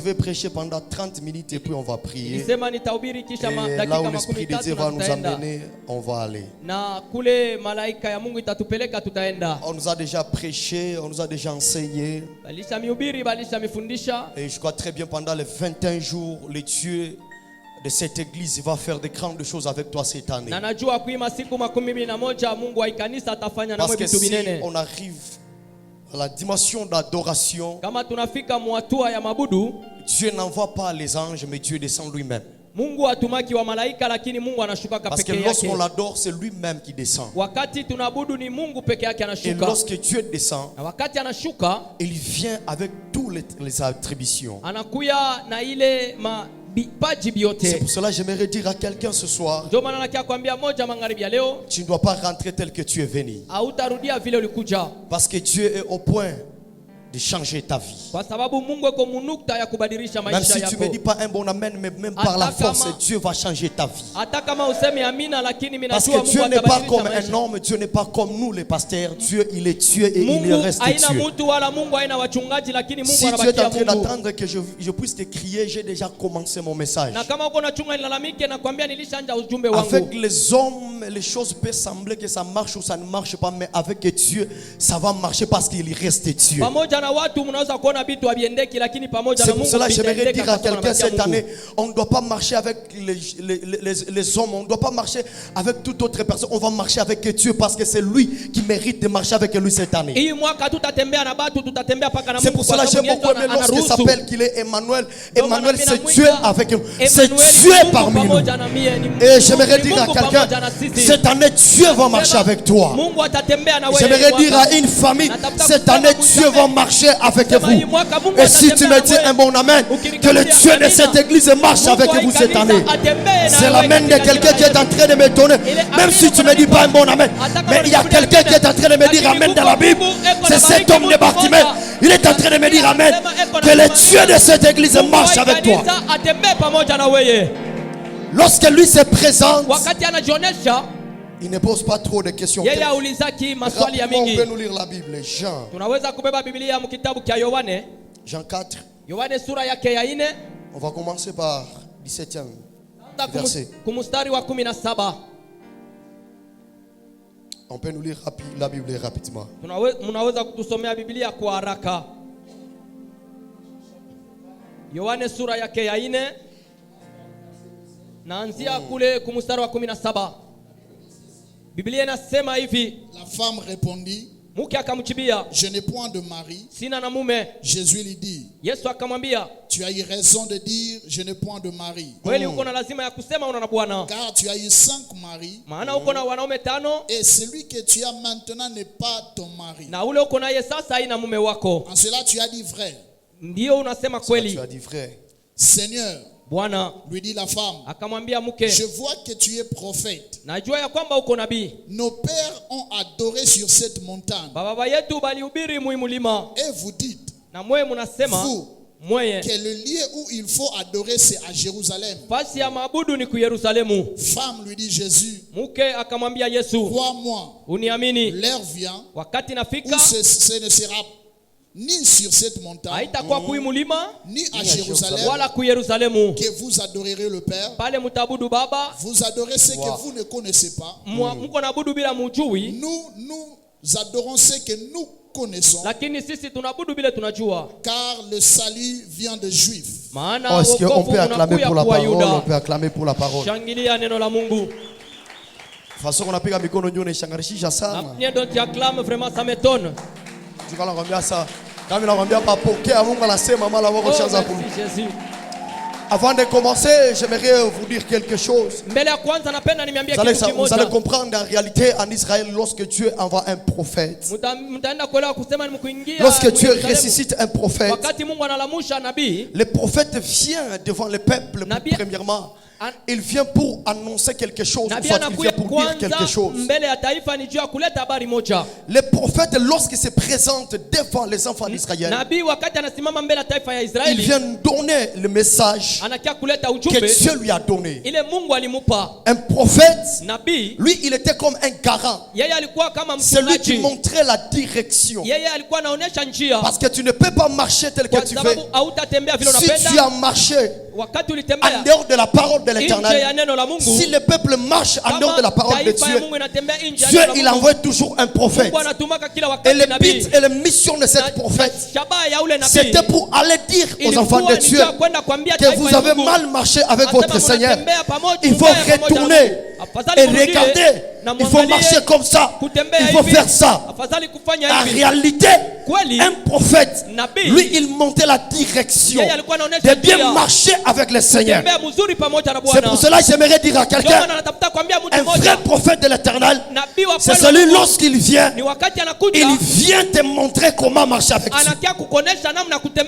vais prêcher pendant 30 minutes et puis on va prier. Et là où l'Esprit de Dieu va nous amener, on va aller. On nous a déjà prêché, on nous a déjà enseigné. Et je crois très bien pendant les 21 jours, le Dieu de cette église va faire de grandes choses avec toi cette année. Parce que si on arrive à la dimension d'adoration, Dieu n'envoie pas les anges, mais Dieu descend lui-même. Parce que lorsqu'on l'adore, c'est lui-même qui descend. Et lorsque Dieu descend, il vient avec toutes les attributions. C'est pour cela que j'aimerais dire à quelqu'un ce soir, tu ne dois pas rentrer tel que tu es venu. Parce que Dieu est au point de changer ta vie. Même si tu ne me dis pas un bon amen, mais même par la force, Dieu va changer ta vie. Parce que Dieu n'est pas comme un homme, Dieu n'est pas comme nous les pasteurs. Dieu, il est Dieu et il reste Dieu. Si tu es en train d'attendre que je puisse te crier, j'ai déjà commencé mon message. Avec les hommes, les choses peuvent sembler que ça marche ou ça ne marche pas, mais avec Dieu, ça va marcher parce qu'il reste Dieu. C'est pour cela que j'aimerais dire à quelqu'un cette année, on ne doit pas marcher avec les hommes, on ne doit pas marcher avec toute autre personne, on va marcher avec Dieu parce que c'est lui qui mérite de marcher avec lui cette année. C'est pour cela que j'ai beaucoup aimé lorsqu'il s'appelle qu'il est Emmanuel. Emmanuel, c'est Dieu avec nous, c'est Dieu parmi nous. Et j'aimerais dire à quelqu'un, cette année Dieu va marcher avec toi. J'aimerais dire à une famille, cette année Dieu va marcher avec vous. Et si tu me dis un bon amen, que le Dieu de cette église marche avec vous cette année. C'est l'amen de quelqu'un qui est en train de me donner. Même si tu ne me dis pas un bon amen, mais il y a quelqu'un qui est en train de me dire amen dans la Bible. C'est cet homme de Bartimée. Il est en train de me dire amen. Que le Dieu de cette église marche avec toi. Lorsque lui se présente, il ne pose pas trop de questions. On peut nous lire la Bible. Jean 4. On va commencer par 17e verset. On peut nous lire la Bible rapidement. Yohane sura yake ya 4 naanzia kule kumstari wa 17. Biblia inasema hivi, la femme répondit, mke akamjibia, je n'ai point de mari. Sina na mume. Jésus lui dit, Yesu akamwambia, tu as eu raison de dire je n'ai point de mari. Kweli uko na lazima ya kusema una na bwana. Car tu as eu 5 maris. Maana uko na wanaume 5. Et celui que tu as maintenant n'est pas ton mari. Na ule uko naye sasa haina mume wako. En cela tu as dit vrai. Ndio unasema kweli. Tu as dit vrai. Seigneur, Bwana, lui dit la femme, akamwambia mke, je vois que tu es prophète. Najua ya kwamba uko nabii. Nos pères ont adoré sur cette montagne. Baba yetu balihubiri mulima. Et vous dites, na mwe mnasema, vous, que le lieu où il faut adorer c'est à Jérusalem. Fasi ya maabudu ni ku Yerusalemu. Femme, lui dit Jésus, mke akamwambia Yesu, crois-moi, uniamini, l'heure vient wakati nafika, où ce ne sera ni sur cette montagne, haitakuwa kui mulima, ni à Jérusalem, wala ku Yerusalemu, que vous adorerez le Père. Pale mutabudu Baba, vous adorez ce que vous ne connaissez pas. Mko naabudu bila mujui. Nous adorons ce que nous connaissons. Lakini sisi tunabudu bila tunajua. Car le salut vient des Juifs. Maana est-ce qu'on peut acclamer pour la parole? On peut acclamer pour la parole. Shangilia neno la Mungu. Façon on apiga mikono ndio inashangarisha sana. Ndio acclame vraiment ça m'étonne. Tu vas l'envoyer ça. Quand il envoie pas pokea Mungu anasema mala wako chanza pour nous. Avant de commencer, j'aimerais vous dire quelque chose. Vous allez comprendre en réalité en Israël lorsque Dieu envoie un prophète. Lorsque Dieu ressuscite un prophète, le prophète vient devant le peuple premièrement il vient pour annoncer quelque chose, ou soit il vient pour dire quelque chose. Les prophètes, lorsqu'ils se présentent devant les enfants d'Israël, ils viennent donner le message que Dieu lui a donné. Un prophète, lui, il était comme un garant. C'est lui qui montrait la direction. Parce que tu ne peux pas marcher tel que tu fais. Si tu as marché en dehors de la parole de l'Éternel, si le peuple marche en dehors de la parole de Dieu, Dieu il envoie toujours un prophète. Et le but et la mission de cette prophète, c'était pour aller dire aux enfants de Dieu que vous avez mal marché avec votre Seigneur. Il faut retourner et regarder. Il faut marcher comme ça. Il faut faire ça. En réalité, un prophète, lui, il montait la direction de bien marcher avec le Seigneur. C'est pour cela que j'aimerais dire à quelqu'un, un vrai prophète de l'Éternel, c'est celui lorsqu'il vient, il vient te montrer comment marcher avec Dieu.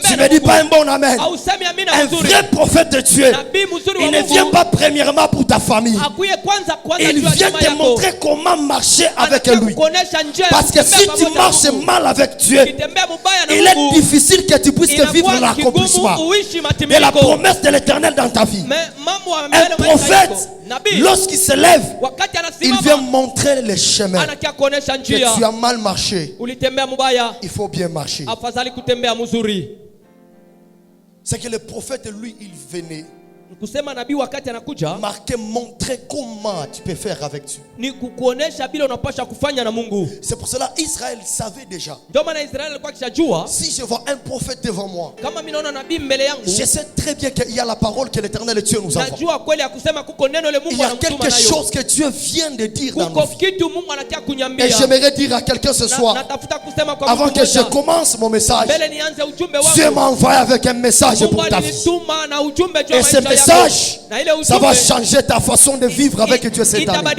Tu ne dis pas un bon amen. Un vrai prophète de Dieu, il ne vient pas premièrement pour ta famille. Il vient te montrer comment marcher avec lui. Parce que si tu marches mal avec Dieu, il est difficile que tu puisses vivre l'accomplissement de la promesse de l'Éternel dans ta vie. Un prophète, lorsqu'il se lève, il vient montrer le chemin. Que tu as mal marché, il faut bien marcher. C'est que le prophète, lui, il venait marquer, montrer comment tu peux faire avec Dieu. C'est pour cela Israël savait déjà. Si je vois un prophète devant moi, je sais très bien qu'il y a la parole que l'Éternel Dieu nous envoie. Il y a quelque chose que Dieu vient de dire dans nos vies. Et j'aimerais dire à quelqu'un ce soir, avant que je commence mon message, Dieu m'a envoyé avec un message pour ta vie. Et ce message, ça va changer ta façon de vivre avec Dieu cette année.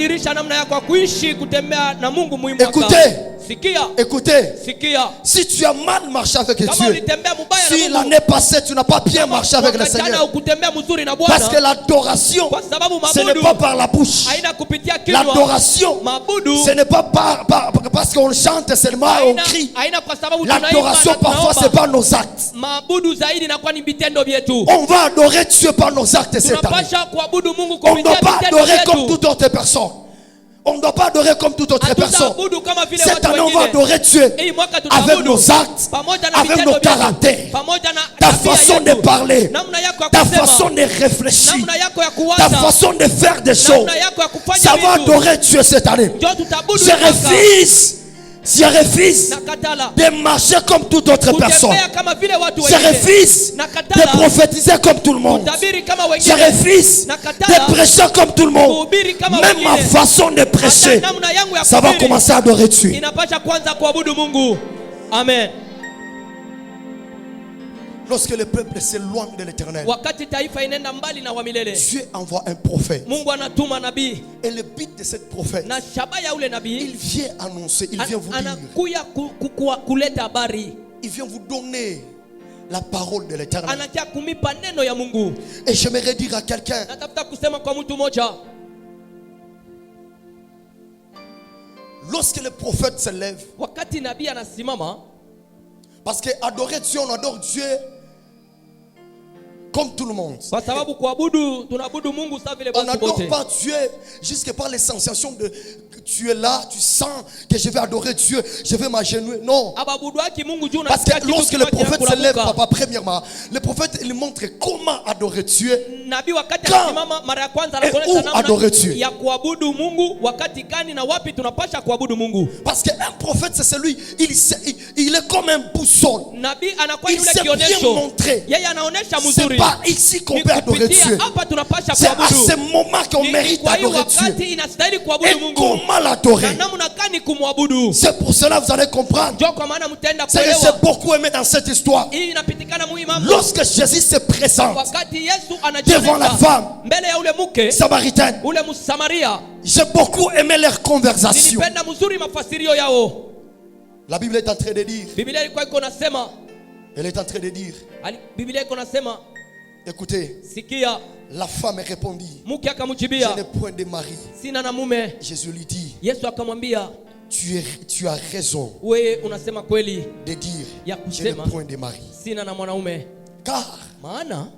Écoutez, si tu as mal marché avec Dieu, si l'année passée tu n'as pas bien marché avec le Seigneur, parce que l'adoration, ce n'est pas par la bouche. L'adoration, ce n'est pas parce qu'on chante seulement et on crie. L'adoration parfois c'est par nos actes. On va adorer Dieu par nos actes cette année. On ne doit pas adorer comme toute autre personne. On ne doit pas adorer comme toute autre personne. Cette année, on va adorer Dieu avec nos actes, avec nos caractères, ta façon de parler, ta façon de réfléchir, ta façon de faire des choses. Ça va adorer Dieu cette année. Je refuse de marcher comme toute autre personne. Je refuse de prophétiser comme tout le monde. Je refuse de prêcher comme tout le monde. Même ma façon de prêcher, ça va commencer à adorer Dieu. Amen. Lorsque le peuple s'éloigne de l'Éternel, Dieu envoie un prophète. Et le but de cette prophète, il vient annoncer, il vient vous dire, il vient vous donner la parole de l'Éternel. Et j'aimerais dire à quelqu'un, lorsque le prophète se lève, parce que adorer Dieu, on adore Dieu comme tout le monde. On n'adore pas Dieu jusque par les sensations de que tu es là, tu sens que je vais adorer Dieu, je vais m'agenouiller. Non. Parce que lorsque le prophète se lève, papa, premièrement, le prophète il montre comment adorer Dieu, quand et où adorer Dieu. Parce qu'un prophète c'est celui, il est comme un boussole. Il sait bien montrer. C'est pas ici qu'on peut adorer Dieu. C'est à ce moment qu'on mérite d'adorer Dieu. Et comment l'adorer? C'est pour cela que vous allez comprendre. C'est que j'ai beaucoup aimé dans cette histoire. Lorsque Jésus se présente devant la femme samaritaine, j'ai beaucoup aimé leur conversation. La Bible est en train de dire, elle est en train de dire, Écoutez, Sikia, la femme répondit, mke je akamjibia, n'ai point de mari. sina na mume. Jésus lui dit, Yesu akamwambia, tu as raison wewe unasema kweli de dire, ya je n'ai kusema point de mari. sina na mwanaume, Car maana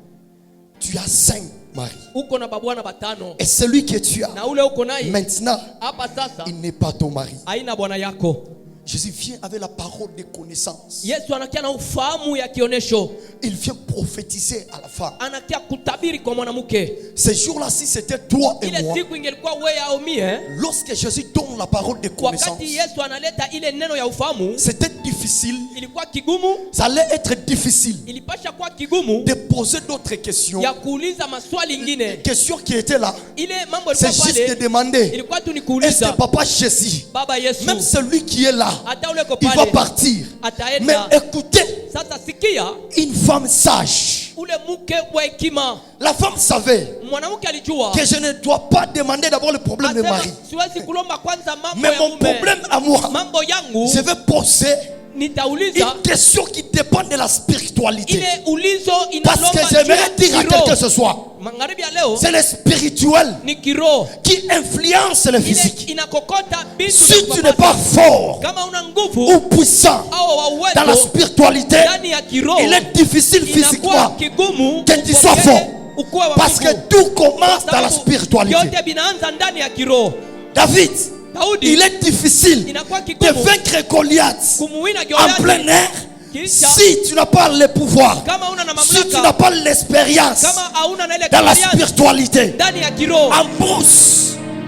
tu as 5 maris. uko na babwana batano, Et celui que tu as na ule uko naye maintenant, hapa sasa il n'est pas ton mari. haina bwana yako. Jésus vient avec la parole de connaissance. Yesu anakia na ufahamu ya kionesho, Il vient prophétiser à la femme. anakia kutabiri kwa mwanamke. Ces jours-là, si c'était toi et Ile moi, siku ingelikuwa wewe au mie, lorsque Jésus donne la parole de connaissance, wakati Yesu analeta ile neno ya ufahamu, c'était difficile. ilikuwa kigumu, Ça allait être difficile ilipasha kuwa kigumu de poser d'autres questions. ya kuuliza maswali ingine. Questions qui étaient là. Ile mambo C'est ilikuwa juste de pale, demander, ilikuwa tu ni est-ce kuuliza que papa Jésus, baba Yesu, même celui qui est là, hata ule ko il va pale partir. Mais ataenda. écoutez, Sasa sikia, une femme sage. ule mke wa hekima, La femme savait mwanamke alijua que je ne dois pas demander d'abord le problème de asema, mari. siwezi kulomba kwanza mambo Mais ya mon mume, problème à moi, mambo yangu je vais poser nitauliza une question qui dépend de la spiritualité. ile ulizo Parce que inalomba j'aimerais dire à quelqu'un ce soir, magharibi ya leo c'est le spirituel ni kiroho, qui influence le ile physique. inakokota vitu Si vya tu n'es pas kupapasa. fort Kama una nguvu ou puissant au wa dans la uwezo spiritualité, ndani ya kiroho, il est difficile inakuwa physiquement kigumu que tu sois upokee fort. ukuwe wa Parce que Mungu. tout commence Kwa dans la sababu spiritualité. yote vinaanza ndani ya kiroho. David, Daudi il est difficile inakuwa de kigumu vaincre Goliath kumuwina en Goliathi plein air kisha si tu n'as pas le pouvoir, kama una na si tu n'as mamlaka, pas l'expérience kama hauna na ile dans la experience spiritualité. ndani ya kiroho.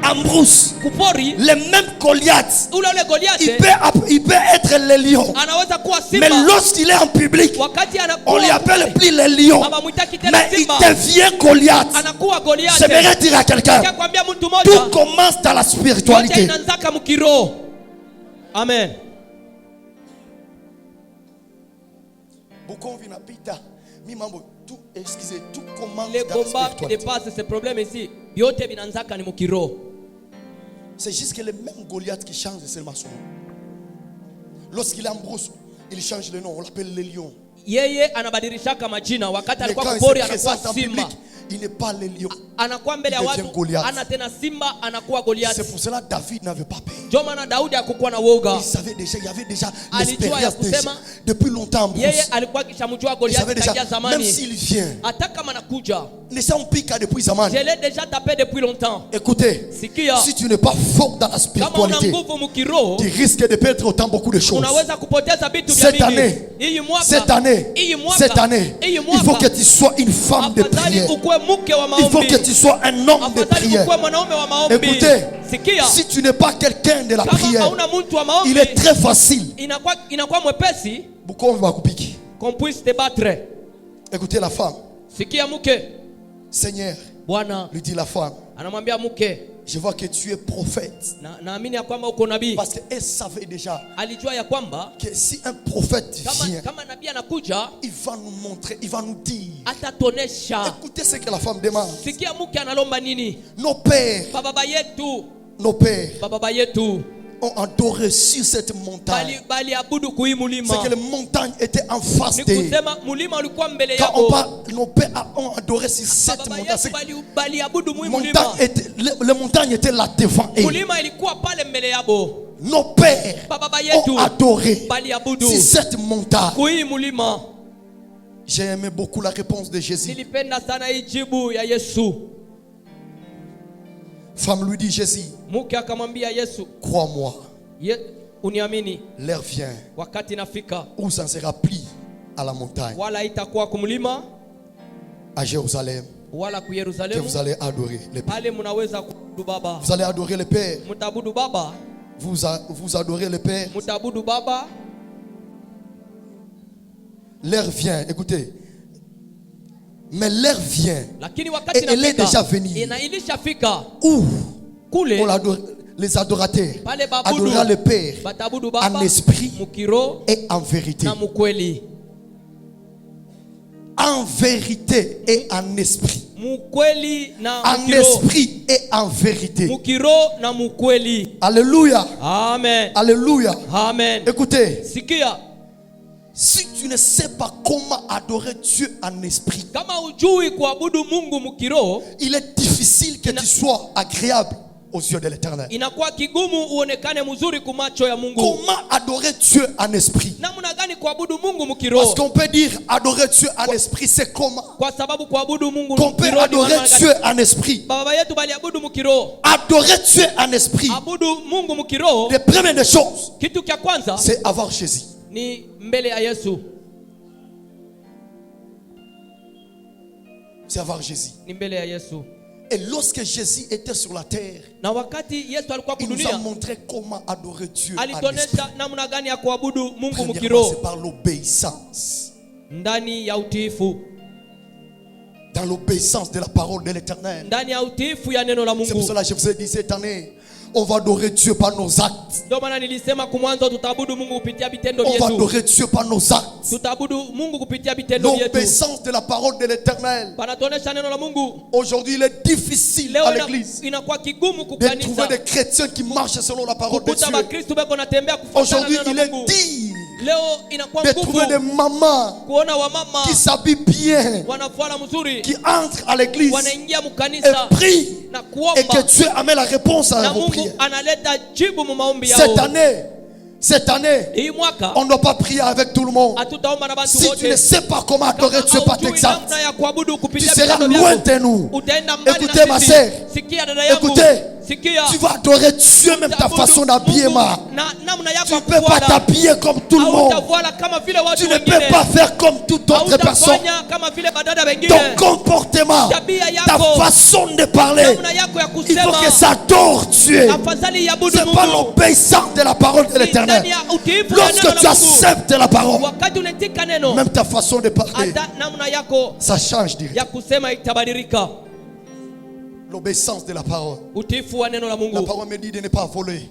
En brousse, Kupori le même Goliath, ule Goliathi il peut être le lion. anaweza kuwa Mais simba, lorsqu'il est en public, wakati on lui anakuwa appelle plus le lion. hawamwitaki tena Mais il simba, devient Goliath. anakuwa Goliathi. J'aimerais dire à quelqu'un, Kwambia mtu tout mmoja, commence dans la yote spiritualité. inaanzaka mkiroho. Amen. Bukomvi napita, mi mambo, tout, excusez, tout commence Les dans la combats qui spiritualité. dépassent ce problème ici, yote vinaanzaka ni mkiroho. C'est juste que le même Goliath qui change seulement son nom. Lorsqu'il est en brousse, il change le nom, on l'appelle le lion. Yeye anabadilishaka majina, wakati Mais alikuwa quand il kupori se anakuwa présente en public, simba, il n'est pas le lion. anakuwa mbele ya Il watu devient Goliath. ana tena simba, anakuwa Goliathi. C'est pour cela que David n'avait pas peur. Ndio maana Daudi hakukuwa na woga, Il savait déjà, il y avait déjà Alijua ya l'expérience déjà, kusema, depuis longtemps en yeye brousse. alikuwa kishamjua Il Goliathi savait déjà, tangia même zamani, s'il vient, hata kama nakuja, ne s'en pique depuis zamani. je l'ai déjà tapé depuis longtemps. Écoutez, Sikia, si tu n'es pas fort dans la kama una spiritualité, nguvu mkiroho, tu risques de perdre autant beaucoup de choses. unaweza kupoteza vitu vya Cette mingi. année, Hii mwaka, cette année, hii mwaka, cette année, hii il faut mwaka, que tu sois une femme de afadhali prière. ukuwe mke wa Il faut maombi, que tu sois un homme de afadhali prière. ukuwe mwanaume wa maombi. Écoutez, Sikia, si tu n'es pas quelqu'un de la kama prière, hauna mtu wa maombi, il est très facile. inakuwa mwepesi Bukomvi bakupiki. qu'on puisse te battre. Écoutez la femme. Sikia mke, Seigneur, Bwana lui dit la femme, anamwambia mke, je vois que tu es prophète. naamini ya kwamba uko nabii. Parce qu'elle savait déjà Alijua ya kwamba que si un prophète vient, kama nabii anakuja il va nous montrer, il va nous dire. atatonesha. Écoutez ce que la femme demande. Sikia mke analomba nini? Nos pères, Baba yetu, nos pères baba yetu ont adoré sur cette montagne. bali abudu kui mulima. C'est que les montagnes étaient en face Ni d'eux. kusema mulima ulikuwa mbele Quand on yao. parle, nos pères ont adoré sur cette Baba montagne. yetu C'est- bali abudu mwi montagne mulima. était- les montagnes étaient là devant eux. Mulima ilikuwa pale mbele yabo. Nos pères Baba yetu ont adoré bali abudu sur cette montagne. kui mulima. J'ai aimé beaucoup la réponse de Jésus. Nilipenda sana hii jibu ya Yesu. Femme lui dit, Jésus, Mke akamwambia Yesu, crois-moi, uniamini, l'heure vient wakati nafika où ça sera pris à la montagne, wala itakuwa kumlima à Jérusalem, wala ku que Yerusalemu, vous allez adorer le Père. pale mnaweza kuabudu Baba. Vous allez adorer le Père. Mtabudu Baba, Vous adorez le Père. mtabudu Baba. L'heure vient, écoutez. Mais l'heure vient Lakini wakati et elle est déjà nafika, venue na ilishafika où kule on adore, les adorateurs pale babudu adorera le Père batabudu Baba en esprit mukiro et en vérité. na mukweli. En vérité et en esprit. Mukweli na En mukiro. esprit et en vérité. Mukiro na mukweli. Alléluia. Amen. Alléluia. Amen. Écoutez, Sikia, Si tu ne sais pas comment adorer Dieu en esprit, kama hujui kuabudu Mungu mkiroho, il est difficile que tu sois agréable aux yeux de l'Éternel. inakuwa kigumu uonekane mzuri kwa macho ya Mungu. Comment adorer Dieu en esprit? Namna gani kuabudu Mungu Parce mkiroho? qu'on peut dire adorer Dieu en esprit, c'est comment? Kwa sababu kuabudu Mungu Qu'on peut mkiroho ni adorer maana Dieu gani? en esprit. Baba yetu baliabudu mkiroho. Adorer Dieu en esprit, Abudu Mungu mkiroho, les premières des choses, kitu cha kwanza c'est avoir Jésus. ni mbele ya Yesu. C'est avoir Jésus. Ni mbele ya Yesu. Et lorsque Jésus était sur la terre, Na wakati Yesu alikuwa il nous a kudunia, montré comment adorer Dieu en esprit. alituonesha namna gani ya kuabudu Mungu Premièrement, mkiroho, c'est par l'obéissance. ndani ya utiifu, Dans l'obéissance de la parole de l'Éternel. ndani ya utiifu ya neno la C'est pour Mungu. cela que je vous ai dit cette année, on va adorer Dieu par nos actes. Ndio maana nilisema kumwanzo tutaabudu Mungu kupitia vitendo On va vyetu. adorer Dieu par nos actes. Tutabudu Mungu kupitia vitendo vyetu. L'obéissance de la parole de l'Éternel. Panatuonesha neno la Mungu. Aujourd'hui, il est difficile Leo à l'église inakuwa kigumu de kukanisa trouver des chrétiens qui marchent selon la parole de kukuta Dieu. Bakristo beko natembea kufuatana Aujourd'hui, na neno il la est Mungu. digne Leo inakuwa de trouver des ngumu mamans kuona wamama qui s'habillent bien, wanafuala mzuri, qui entrent à l'église wanaingia et mkanisa prient, na et que kuomba, Dieu amène la réponse à na vos Mungu prières. analeta jibu mu maombi Cette yao. année, Hii mwaka on ne doit pas prier avec tout le monde. hatutaomba na watu Si tu ne wote. sais pas comment adorer Dieu par tes actes, namna ya kuabudu tu kupitia seras vitendo loin vyako, de nous. utaenda mbali Écoutez, ma na sisi. sœur. Sikia dada yangu, Écoutez, sikia, tu vas adorer Dieu même ta façon d'habiller, ma. na namna yako Tu ya ne peux pas kufuata. t'habiller comme tout le monde. Hautafuala kama vile watu Tu ne wengine. peux pas faire comme toute autre personne. Hautafanya kama vile badada wengine. Ton comportement, Tabia ta yako, façon de parler, namna yako ya il faut kusema, que ça adore Dieu. afadhali iabudu C'est pas Mungu. l'obéissance de la parole de Ni l'Éternel. ndani ya utiifu ya Lorsque neno tu la Mungu. acceptes la parole, Wakati unatika neno, même ta façon de parler, hata namna yako ça change direct. ya kusema itabadilika. L'obéissance de la parole. Utiifu wa neno la La Mungu. parole me dit de ne pas voler.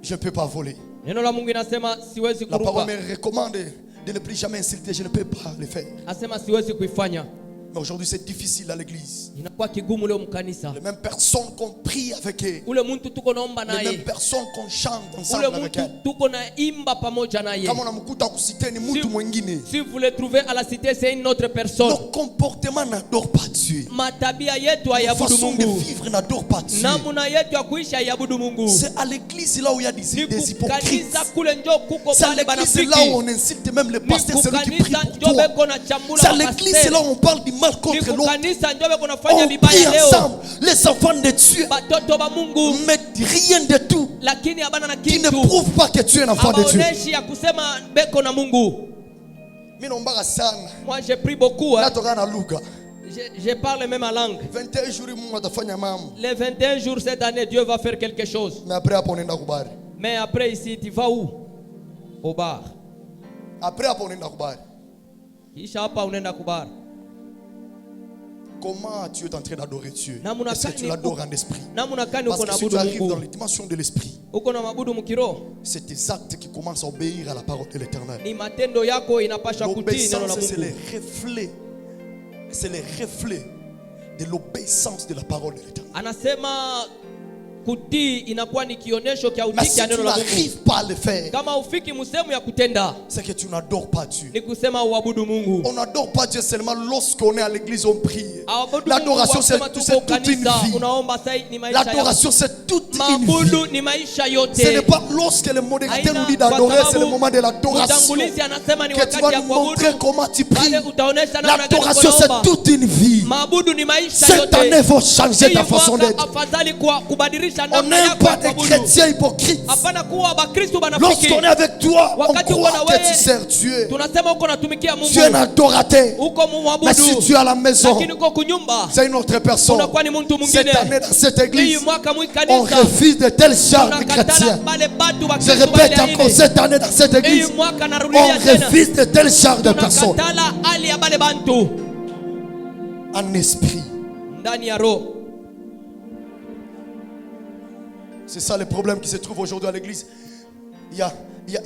Je ne peux pas voler. Neno la Mungu inasema siwezi La parole kuruka. me recommande de ne plus jamais insulter. Je ne peux pas le faire. Asema siwezi kuifanya. Mais aujourd'hui, c'est difficile à l'église. Inakuwa kigumu leo mkanisa. Les mêmes personnes qu'on prie avec eux, Ule mtu tuko naomba les mêmes naye. personnes qu'on chante Ule ensemble avec mtu elles. tuko na imba pamoja naye. Kama unamkuta kusite ni mtu mwingine. Si vous le trouvez à la cité, c'est une autre personne. Nos comportements n'adorent pas Dieu. Matabia yetu Nos hayabudu façons de Mungu. vivre n'adorent pas Dieu. Namna yetu ya kuishi hayabudu Mungu. C'est à l'église là où il y a Ni des hypocrites. kukanisa kule njo kuko C'est à pale l'église là banafiki. où on insulte même le Ni pasteur, celui qui prie kukanisa pour njo toi. beko na chambula C'est à wa l'église pasteur. là où on parle du mal Ni contre l'autre. kukanisa njo beko nafanya On prie vibaya leo. ensemble. Les enfants de Dieu Batoto ba Mungu mettent rien de tout lakini habana na qui ne kitu. prouve pas que tu es un enfant de Dieu. Habaoneshi ya kusema beko na Mungu. Mimi naomba sana. Moi je prie beaucoup. Hein. Natoka na lugha. Je parle même en langue. 21 jours Mungu atafanya mambo. Les 21 jours cette année, Dieu va faire quelque chose. Mais après hapo unaenda kubari. Mais après ici, tu vas où? Au bar. Après hapo unaenda kubari. Kisha hapa unaenda kubar. Comment tu es en train d'adorer Dieu? Namuna Est-ce que tu kani l'adores en esprit? namuna kani Parce uko que si naabudu tu arrives dans Mungu? les dimensions de l'esprit, Uko na mabudu mkiro? c'est tes actes qui commencent à obéir à la parole de l'Éternel. Ni matendo yako inapasha kutii neno la L'obéissance, c'est Mungu. les reflets. C'est les reflets de l'obéissance de la parole de l'Éternel. Anasema kutii inakuwa ni kionyesho cha Mais utii si cha tu neno la Mungu. n'arrives pas à le faire, Kama ufiki msemo ya kutenda, c'est que tu n'adores pas Dieu. ni kusema uabudu Mungu. On n'adore pas Dieu seulement lorsqu'on est à l'église, on prie. Abudu L'adoration, Mungu c'est wakisema toute tuko une kanisa, vie. unaomba sai ni maisha yako. L'adoration, c'est toute une vie. Mabudu ni maisha yote. Ce n'est pas lorsque le modérateur nous dit Kwa d'adorer, sababu c'est le moment de l'adoration. mtangulizi anasema ni Que tu wakati vas ya nous montrer kuabudu. comment tu pries. Pale utaonesha namna gani L'adoration, c'est unaomba. toute une vie. Mabudu ni maisha Cette année, il yote. faut changer ta Hii façon mwaka d'être. afadhali kubadilisha On namna n'aime yako pas ya des kuabudu. chrétiens hypocrites. Hapana kuwa Bakristo banafiki. Lorsqu'on est avec toi, on Wakati uko na croit que wewe, tu sers Dieu. tunasema uko natumikia Mungu. Tu es un adorateur. Uko mwabudu. Mais si tu es à la maison, Lakini uko kunyumba. c'est une autre personne. Unakuwa ni mtu Cette mwingine. année, dans cette Hii église, mwaka mwi on kanisa. refuse de tels genres de Tunakatala chrétiens. bale batu Je Bakristo répète bale encore, aine. cette année, dans cette Hii église, mwaka on narudia tena. refuse de tels genres de personnes. Tunakatala hali ya bale bantu En esprit. ndani ya roho. C'est ça le problème qui se trouve aujourd'hui à l'église. Il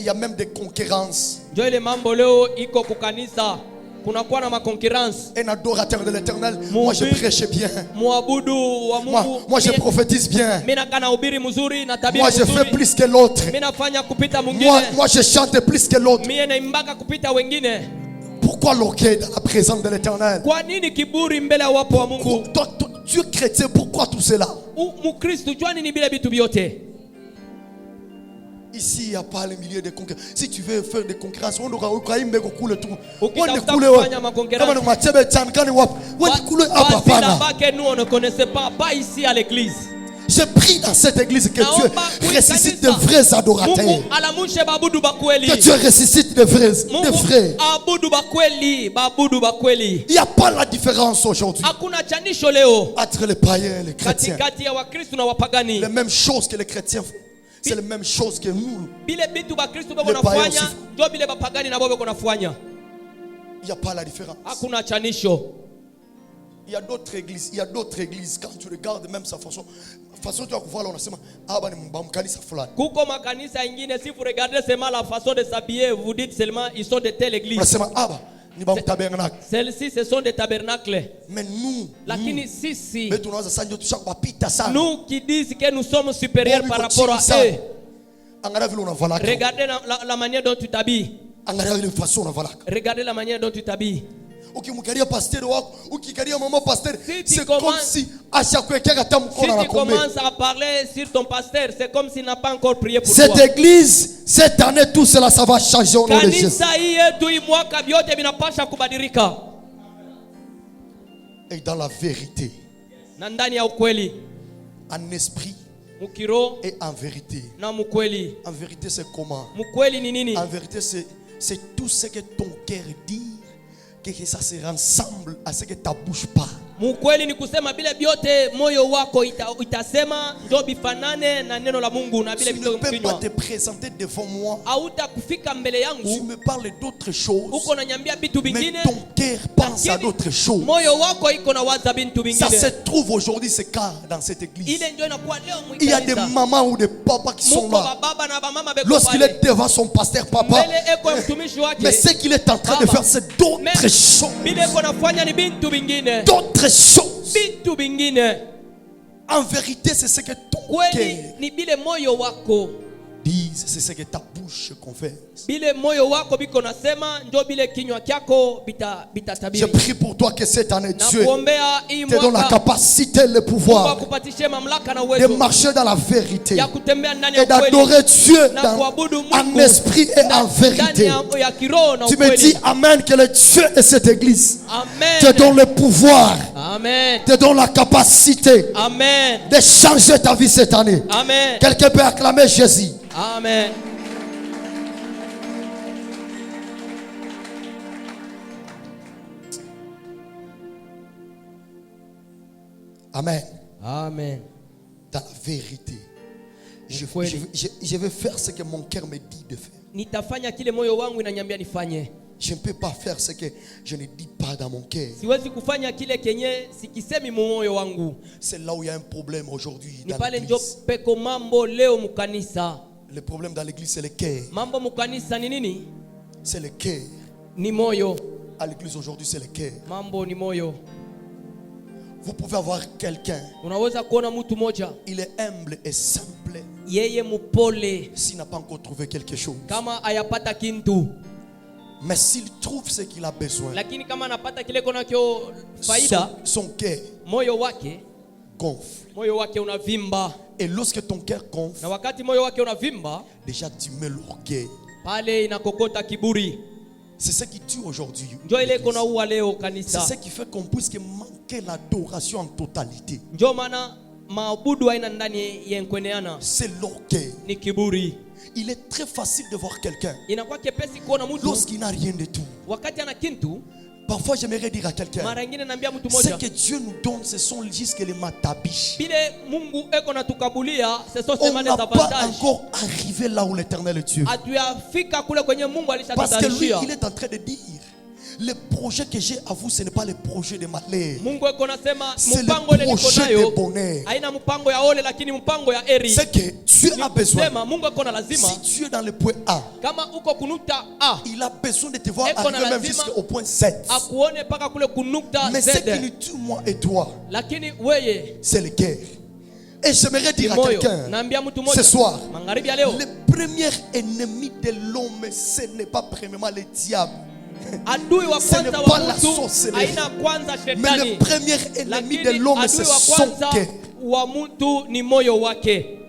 y a même des concurrences. Ndio ile mambo leo iko kukanisa. kunakuwa na makonkurence. Un adorateur de l'Éternel, moi je prêche bien. Muabudu wa Mungu. Moi je prophétise bien. Mimi nakana hubiri mzuri na tabiri Moi je mzuri. fais plus que l'autre. Mimi nafanya kupita mwingine. Moi je chante plus que l'autre. Mimi naimbaka kupita wengine. Pourquoi l'orgueil dans la présence de l'Éternel? Kwa nini kiburi mbele ya wapo wa Mungu? Tu es chrétien, pourquoi tout cela? Mukristo jua nini bila vitu vyote? Ici, il n'y a pas le milieu de concurrence. Si tu veux faire des concurrences, on aura eu des coule tout. On nous ne connaissait pas ici à l'église. Je prie dans cette église que Dieu ressuscite de vrais adorateurs. Que Dieu ressuscite de vrais. Il n'y a pas la différence aujourd'hui entre les païens et les chrétiens. Les mêmes choses que les chrétiens font. C'est la même chose que nous. Les païens aussi. Il n'y a pas la différence. Il y a d'autres églises. Il y a d'autres églises. Quand tu regardes même sa façon tu vas voir là, on a seulement Kuko makanisa ingine, si vous regardez seulement la façon de s'habiller, vous dites seulement ils sont de telle église. Celles-ci, ce sont des tabernacles. Mais nous, nous qui disent que nous sommes supérieurs par rapport à eux. Regardez la manière dont tu t'habilles. Regardez la manière dont tu t'habilles. C'est comme si tu commences à parler sur ton pasteur, c'est comme s'il n'a pas encore prié pour toi. Cette église, cette année, tout cela, ça va changer au nom de Jésus. Et dans la vérité, en esprit et en vérité. En vérité, c'est comment? En vérité, c'est tout ce que ton cœur dit, que ça se ressemble à ce que ta bouche parle. Mukweli ni kusema bile biote moyo wako itasema ndio bifanane na neno la Mungu na bile vitu mkinywa. Tu ne peux pas te présenter devant moi. Hauta kufika mbele yangu. Tu me parles d'autres choses. Uko unaniambia vitu vingine. Mais ton cœur pense à d'autres choses. Moyo wako iko na waza vitu vingine. Ça se trouve aujourd'hui ce cas dans cette église. Ile ndio inakuwa leo mwikani. Il y a des mamans ou des papas qui sont là. Lorsqu'il est devant son pasteur papa. Mais ce qu'il est en train de faire c'est d'autres choses. D'autres choses. En vérité, c'est ce que ton cœur disent, c'est ce que ta bouche confesse. Je prie pour toi que cette année Dieu te donne la capacité, le pouvoir de marcher dans la vérité et d'adorer Dieu en esprit et en vérité. Tu me dis Amen, que le Dieu de cette église te donne le pouvoir, te donne la capacité de changer ta vie cette année. Quelqu'un peut acclamer Jésus. Amen. Amen. Amen. Dans la vérité, je vais faire ce que mon cœur me dit de faire. Nitafanya kile moyo wangu inaniambia nifanye. Je ne peux pas faire ce que je ne dis pas dans mon cœur. Siwezi kufanya kile kenye sikisemi moyo wangu. C'est là où il y a un problème aujourd'hui dans l'église. Njo peko mambo leo mukanisa. Le problème dans l'église c'est le cœur. Mambo mukanisa ni nini? C'est le cœur. Ni moyo. À l'église aujourd'hui c'est le cœur. Mambo ni moyo. Vous pouvez avoir quelqu'un. Unaweza kuona mtu moja. Il est humble et simple. Yeye mupole. S'il n'a pas encore trouvé quelque chose. Kama ayapata kintu. Mais s'il trouve ce qu'il a besoin. Lakini kama anapata kile konakyo faida. Son cœur. Moyo wake gonfle. Moyo wake unavimba. Et lorsque ton cœur gonfle. Na wakati moyo wake unavimba. Déjà tu mets l'orgueil. Pale inakokota kiburi. C'est ce qui tue aujourd'hui. C'est ce qui fait qu'on puisse manquer l'adoration en totalité. C'est l'orgueil. Il est très facile de voir quelqu'un lorsqu'il n'a rien de tout. Parfois j'aimerais dire à quelqu'un, ce que Dieu nous donne, ce sont juste les matabiches. On n'a pas encore arrivé là où l'Éternel est Dieu. Parce que lui, il est en train de dire Le projet que j'ai à vous, ce n'est pas le projet de malheur. Mungu eko nasema C'est mpango ile le niko projet de nayo bonheur. haina mpango ya ole lakini mpango ya eri. C'est que Dieu a besoin. Sema Mungu eko na lazima Si tu es dans le point A, kama uko kunukta A il a besoin de te voir Eko na arriver même lazima jusqu'au point Z. akuone paka kule kunukta Mais ce qui Z. nous tue, moi et toi, Lakini weye c'est le cœur. Et j'aimerais dire à moyo. quelqu'un Naambia mtu ce mmoja soir, magharibi ya leo, le premier ennemi de l'homme, ce n'est pas premièrement le diable, adui wa ce n'est kwanza pas wa la mtu sorcellerie. haina kwanza mais le shetani, premier ennemi de lakini l'homme, c'est adui wa son kwanza cœur. wa mtu ni moyo wake.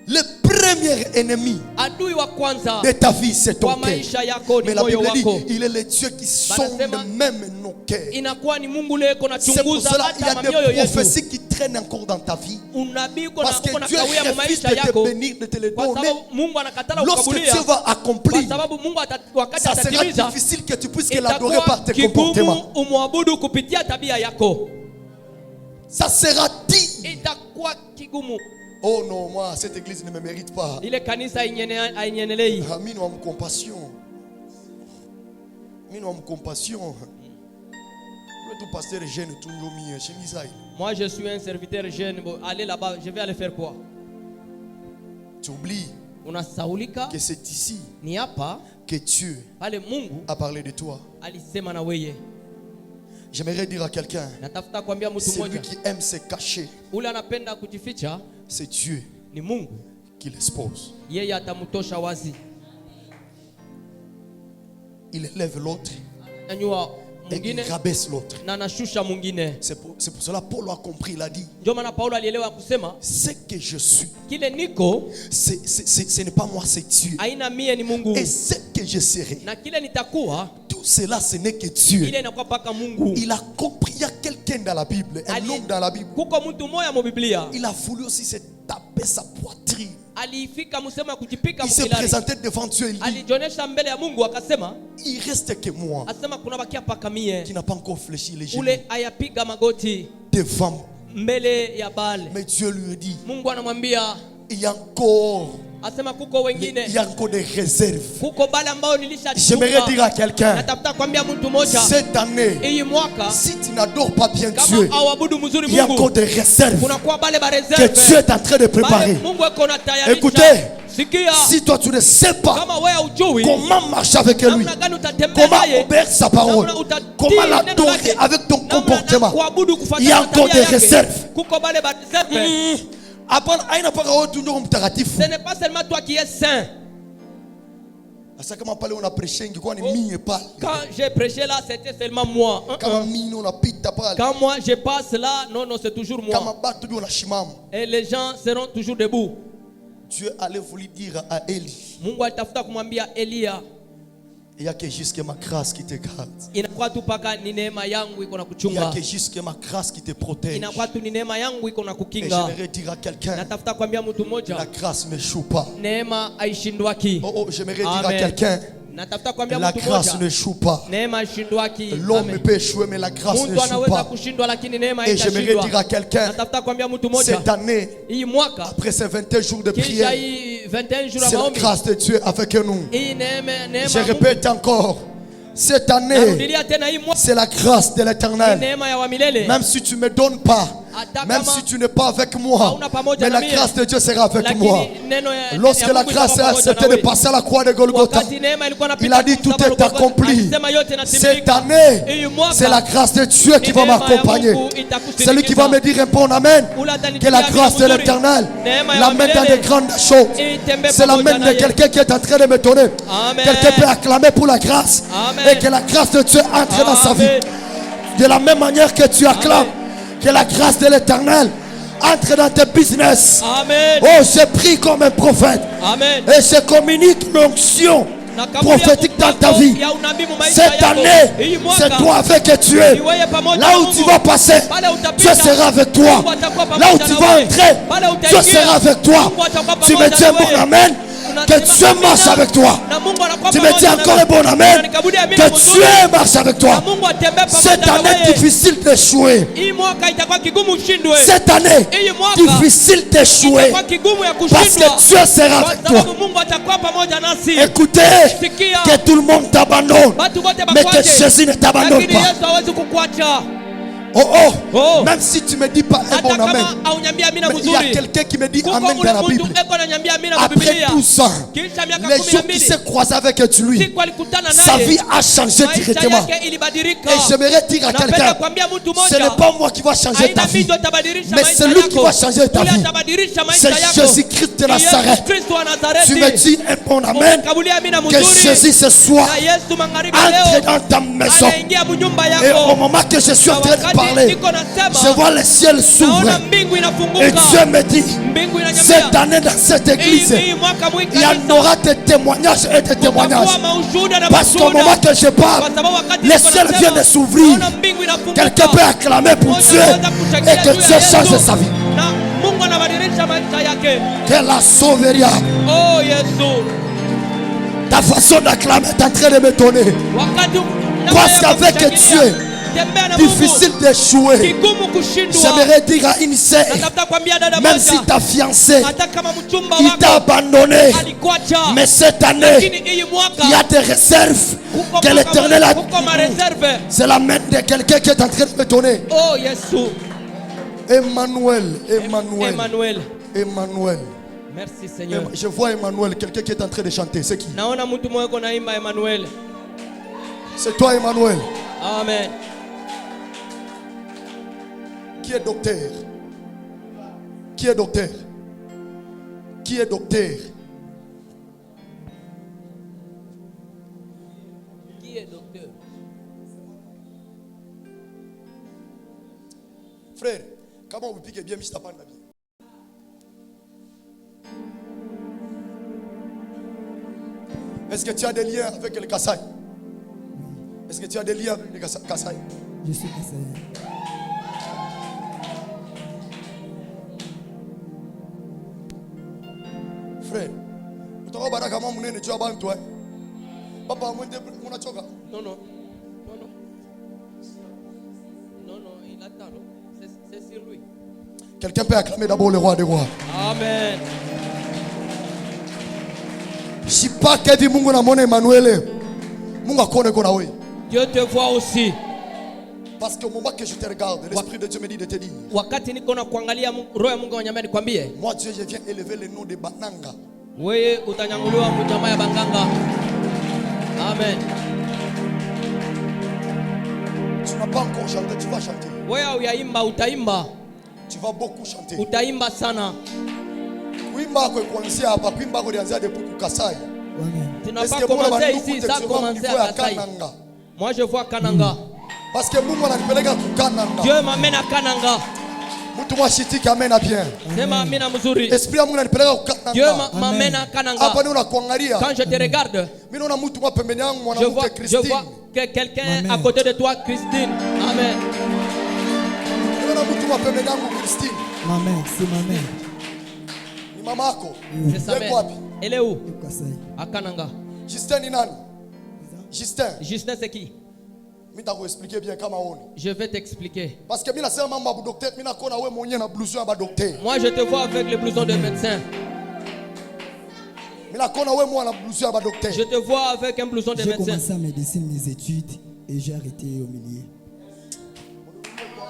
Le premier ennemi Adui wa kwanza de ta vie, c'est ton wa cœur. maisha yako ni Mais la moyo Bible dit, wako. il est le Dieu qui sonde Banasema, même nos cœurs. Inakuwa ni Mungu leo iko C'est pour nachunguza cela qu'il y hata a mamioyo des yetu. prophéties qui traînent encore dans ta vie. Unabii uko Parce que na Dieu kawia mu refuse maisha de te yako bénir, de te le kwa donner. sababu Mungu anakatala Lorsque kukabulia, Dieu va kwa accomplir, sababu Mungu wakati ça sera atatimiza difficile que tu puisses l'adorer itakuwa par tes comportements. kigumu umwabudu kupitia tabia yako, Ça sera dit. itakuwa kigumu. Oh non, moi, cette église ne me mérite pas. Ile kanisa hainyenelei. Ah, mimi naomba compassion. Mimi naomba compassion. Le tout pasteur jeune tout nyomi chez Misaï. Moi je suis un serviteur jeune, bon, allez là-bas, je vais aller faire quoi? Tu oublies Unasaulika que c'est ici ni hapa que Dieu pale Mungu a parlé de toi. alisema na wewe. J'aimerais dire à quelqu'un, Natafuta kuambia mtu celui mmoja, qui aime se cacher, ule anapenda kujificha c'est Dieu ni Mungu, qui l'expose. yeye atamtosha wazi. Il élève l'autre Anyua et il mwingine rabaisse l'autre. na anashusha mwingine. C'est pour cela que Paul a compris, il a dit, Ndio maana Paulo alielewa kusema ce que je suis, kile niko ce n'est pas moi, c'est Dieu. aina mie ni Mungu, Et ce que je serai, na kile nitakuwa tout cela, ce n'est que Dieu. ile inakuwa paka Mungu. Il a compris, il y a quelqu'un dans la Bible, un homme dans la Bible. Kuko mtu moya mu Biblia Il a voulu aussi se taper sa poitrine. alifika msemo ya kujipika Il se mkilari, présentait devant Dieu, il dit, alijonesha mbele ya Mungu akasema, il reste que moi asema kuna bakia paka mie qui n'a pas encore fléchi les genoux ule ayapiga magoti devant. mbele ya Baal. Mais Dieu lui dit, Mungu anamwambia il y a encore, asema kuko wengine, il y a encore des réserves. kuko bale ambao nilisha J'aimerais dire à quelqu'un, natafuta kwambia mtu mmoja cette année, hii mwaka si tu n'adores pas bien kama Dieu, awabudu mzuri il y a Mungu encore des réserves kuna kwa bale ba que reserve Dieu est en train de préparer. bale Mungu eko na tayarisha. Écoutez, Sikia, si toi tu ne sais pas kama wewe ujui comment marcher avec lui, namna gani utatembea comment naye, obéir sa parole, namna utatii comment neno l'adorer lake, avec ton namna comportement, kuabudu kufuatana il y a na encore tabia des yake. réserves. Kuko bale ba reserve. Hapana, haina mpaka wewe tu ndio mtakatifu. Ce n'est pas seulement toi qui es saint. Sasa kama pale unapresha ingekuwa ni mie pale. Quand j'ai prêché là, c'était seulement moi. Kama mimi unapita pale. Quand moi je passe là, non, c'est toujours Kama moi. batu bi unashimama. Et les gens seront toujours debout. Dieu allait vouloir dire à Élie, Mungu alitafuta kumwambia Elia, il n'y a que juste ma grâce qui te garde. inakuwa tu paka ni neema yangu iko na Il n'y a kuchunga. que juste ma grâce qui te protège. Inakuwa tu ni neema yangu iko na Et kukinga. j'aimerais dire à quelqu'un, Natafuta kwambia mtu la mmoja, grâce ne choue pas. neema haishindwaki. Oh, j'aimerais dire à Amen. quelqu'un, Natafuta kwambia la mtu grâce ne mmoja, choue pas. neema haishindwaki. L'homme Amen. peut échouer, mais la grâce ne Mtu choue anaweza pas. kushindwa lakini neema Et j'aimerais haitashindwa. dire à quelqu'un, Natafuta kwambia mtu mmoja, cette année, hii mwaka après ces 21 jours de kisha prière, hii 21 jours ya c'est la maombi, grâce de Dieu avec nous. hii neema Je ya Mungu. répète encore, cette année, Narudilia tena hii mwaka, c'est la grâce de hii l'Éternel. neema ya wa milele. Même si tu ne me donnes pas, Hata même kama si tu n'es pas avec moi, hauna pamoja mais na la mie, grâce de Dieu sera avec lakini moi. neno ya Lorsque ya la Mungu grâce itakuwa a pamoja accepté na de wewe. passer à la croix de Golgotha, Wakati neema ilikuwa il inapita a dit tout kumsaba est Golgotha, accompli. alisema yote Cette inatimilika. année, Hii mwaka, c'est la grâce de Dieu qui ni va neema ya m'accompagner. Mungu itakusindikiza. Celui qui va me dire un bon amen. Ule Que atanitia la neno grâce de mzuri. l'Éternel Neema ya l'amène dans milele de grandes choses. itembee C'est pamoja l'amène de naye. quelqu'un qui est en train de me donner. Amen. Quelqu'un peut acclamer pour la grâce. Amen. Et que la grâce de Dieu entre dans sa vie. Amen. De la même manière que tu acclames, que la grâce de l'Éternel entre dans tes business. Amen. Oh, je prie comme un prophète. Amen. Et je communique l'onction Na kaburi prophétique ya dans ta vie. ya unabii mu maisha Cette yako. année, Hii mwaka, c'est toi avec Dieu. ni wewe pamoja Là na où Mungu. tu vas passer, Pale utapita, Dieu sera avec toi. Mungu atakuwa Là où pamoja tu na vas wewe. entrer, Pale Dieu utaingia, sera avec toi. Mungu atakuwa Tu me pamoja dis na un bon wewe. amen. Que Dieu marche avec toi. Tu me dis encore un bon amen. Que Dieu marche avec toi. Cette année difficile d'échouer. Cette année difficile d'échouer. Parce que Dieu sera avec toi. Écoutez, que tout le monde t'abandonne, mais que Jésus ne t'abandonne pas. Oh, même si tu me dis pas un bon amen, mais il y a quelqu'un qui me dit amen dans la Bible. Après 12 ans, les jours qui s'est croisé avec lui, sa vie a changé directement. Et j'aimerais dire à quelqu'un, ce n'est pas moi qui va changer ta vie, mais c'est lui qui va changer ta vie. C'est Jésus-Christ de Nazareth. Tu me dis un bon amen, que Jésus ce soir entre dans ta maison. Et au moment que je suis en train de parler, je vois le ciel s'ouvrir. Et Dieu me dit, cette année dans cette église, il y en aura des témoignages et des témoignages. Parce qu'au moment que je parle, le ciel vient de s'ouvrir. Quelqu'un peut acclamer pour Dieu et que Dieu change sa vie. Que la sauveria. Ta façon d'acclamer est en train de m'étonner. Parce qu'avec Dieu, difficile d'échouer. J'aimerais dire à une sœur, même si ta fiancé il t'a abandonné, mais cette année il y a des réserves que l'Éternel a. C'est la main de quelqu'un qui est en train de me donner. Oh Jésus. Emmanuel. Merci Seigneur. Je vois Emmanuel, quelqu'un qui est en train de chanter. C'est qui? C'est toi Emmanuel. Amen. Qui est docteur? Qui est docteur? Qui est docteur? Qui est docteur? Frère, comment vous piquez bien Mr. Pandabi? Est-ce que tu as des liens avec le Kassai? Est-ce que tu as des liens avec le Kassai? Je suis Kassai. Frère, tu as baraka mama munene tu as bantu eh. Papa mwende unachoka? Non, il attend. C'est sur lui. Quelqu'un peut acclamer d'abord le roi des rois. Amen. Si pas que dit Mungu na mona Emmanuel, Mungu akone kona wewe. Dieu te voit aussi. Parce que au moment que je te regarde, l'Esprit de Dieu me dit de te dire. Wakati niko na kuangalia roho ya Mungu anyameni kwambie. Moi Dieu, je viens élever le nom de Bananga. Wewe utanyanguliwa mjamaa ya Banganga. Amen. Tu n'as pas encore chanté, tu vas chanter. Wewe uyaimba utaimba. Tu vas beaucoup chanter. Utaimba sana. Kuimba kwa kuanzia hapa, kuimba kwa kuanzia depuis Kasai. Tu n'as pas commencé ici, ça a commencé à Kasai. Moi je vois Kananga. Parce que Mungu ananipeleka Kananga. Dieu m'amène à Kananga. Mtu mwashitiki amena bien. Sema amina mzuri. Esprit ya Mungu ananipeleka Kananga. Dieu m'amène à Kananga. Hapa ni unakuangalia. Quand je te regarde, mimi naona mtu mwa pembeni yangu mwanamke Christine. Je vois que quelqu'un à côté de toi, Christine. Amen. Mimi naona mtu mwa pembeni yangu Christine. Ma mère, c'est ma mère. Ni mama yako. C'est sa mère. Elle est où? À Kananga. Justin ni nani? Justin c'est qui? Je vais t'expliquer. Parce que moi je te vois avec le blouson de médecin. Je te vois avec un blouson de médecin. J'ai commencé à médecine, mes études, et j'ai arrêté au milieu.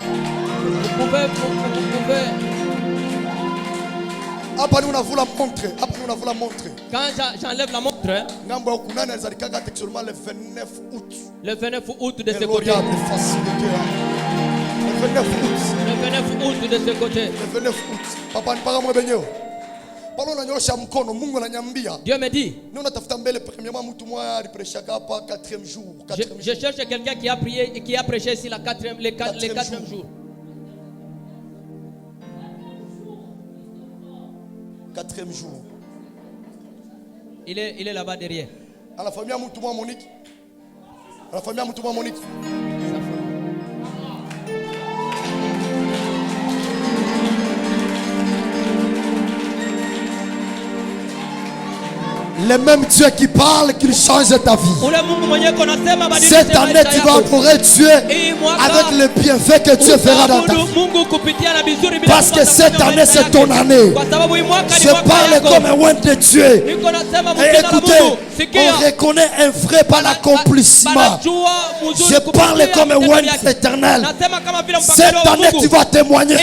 Vous pouvez. Quand j'enlève la montre, le 29 août de ce côté. Le 29 août de ce côté. Le 29 août. Papa, Dieu me dit, je cherche quelqu'un qui a prié et qui a prêché ici les 4e jours. 4e jour. Il est là-bas derrière. À la famille Moutouma Monique. À la famille Moutouma Monique. Le même Dieu qui parle, qu'il change ta vie. Cette année, tu vas adorer Dieu avec le bienfait que Dieu fera dans ta vie. Parce que cette année, c'est ton année. Je parle comme un oint de Dieu. Et écoutez, on reconnaît un vrai par l'accomplissement. Je parle comme un oint éternel. Cette année, tu vas témoigner.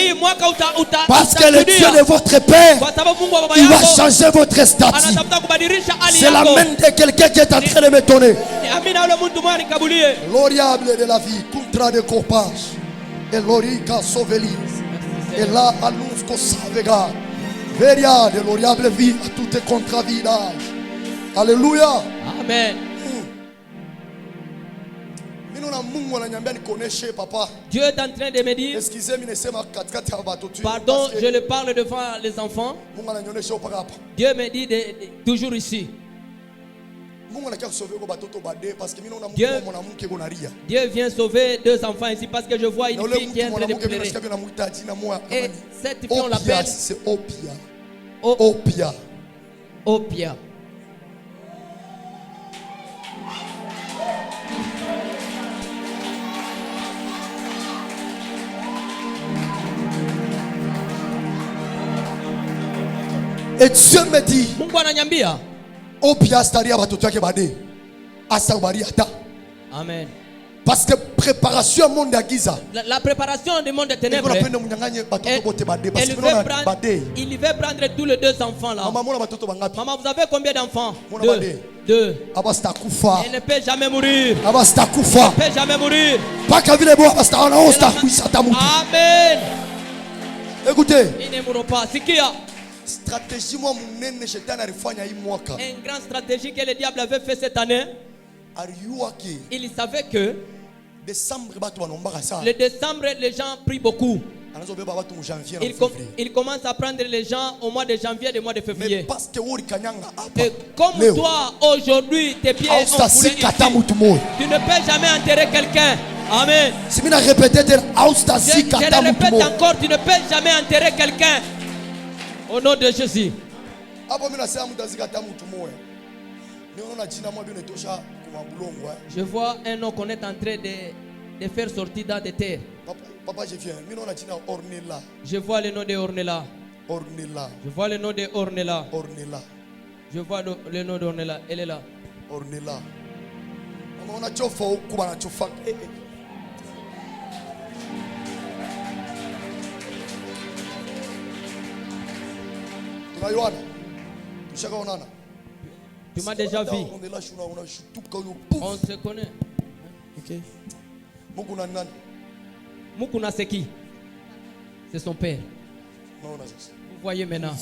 Parce que le Dieu de votre Père, il va changer votre statut. C'est la main de quelqu'un qui est en train de m'étonner. L'oriable de la vie, contrat de corpage. Et l'orica sauvelis. Et là, annonce qu'on savega. Veria de l'oriable vie à toutes les contravidages. Alléluia. Amen. Dieu est en train de me dire, pardon, je le parle devant les enfants. Dieu me dit toujours ici. Dieu vient sauver 2 enfants ici parce que je vois une fille qui est en train de pleurer. Et cette fille, on l'appelle Opia. Opia. Et Dieu me dit, Opia staria batoto yake bade. Asa ubari ata. Amen. Parce que préparation monde à Giza. La préparation du monde des ténèbres. Il veut prendre tous les 2 enfants là. Maman, vous avez combien d'enfants? 2. Il ne peut jamais mourir. Il ne peut jamais mourir. Amen. Écoutez. Ils ne mourront pas. C'est qui a? Stratégie moi munene shetani alifanya hii mwaka. Une grande stratégie que le diable avait fait cette année. Il savait que le décembre, les gens prient beaucoup. Il commence à prendre les gens au mois de janvier et au mois de février. Et comme toi, aujourd'hui, tes pieds sont foulés ici, tu ne peux jamais enterrer quelqu'un. Amen. Je le répète encore, tu ne peux jamais enterrer quelqu'un. Au nom de Jésus. Je vois un nom qu'on est en train de faire sortir dans des terres. Papa, je viens. Je vois le nom de Ornella. Je vois le nom de Ornella. Je vois le nom d'Ornella. Elle est là. Ornella. Tu m'as déjà vu. On se connaît. Ok. Mukuna c'est qui? C'est son père. Vous voyez maintenant.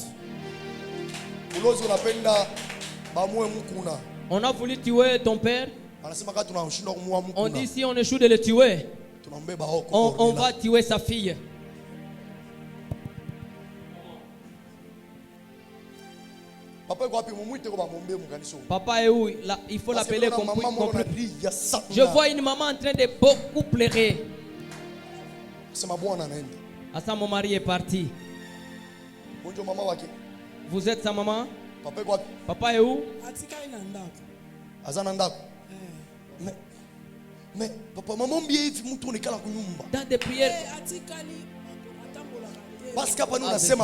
On a voulu tuer ton père. On dit si on échoue de le tuer, on va tuer sa fille. Papa est où? Là, il faut l'appeler comme. Je vois une maman en train de beaucoup pleurer. À ça, mon mari est parti. Vous êtes sa maman? Papa est où? Mais papa, maman bien dans des prières. Parce que nous sommes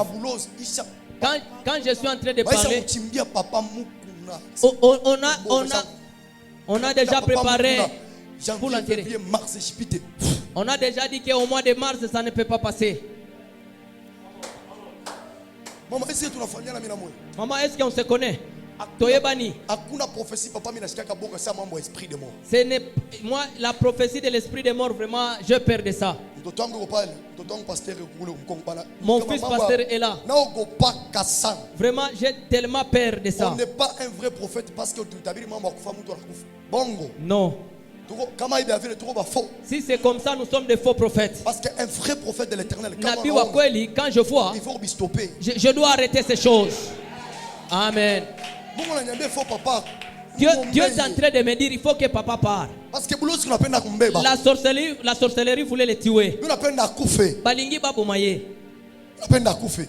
quand je suis en train de parler, on a déjà préparé pour l'enterrer. On a déjà dit qu'au mois de mars, ça ne peut pas passer. Maman, est-ce qu'on se connaît? Moi, la prophétie de l'esprit de mort, vraiment, je perds de ça. Mon fils pasteur est là. Vraiment, j'ai tellement peur de ça. On n'est pas un vrai prophète parce que non. Si c'est comme ça, nous sommes des faux prophètes. Parce qu'un vrai prophète de l'éternel, quand je vois, je dois arrêter ces choses. Amen. Dieu est en train de me dire il faut que papa parte. Parce que la sorcellerie voulait les tuer.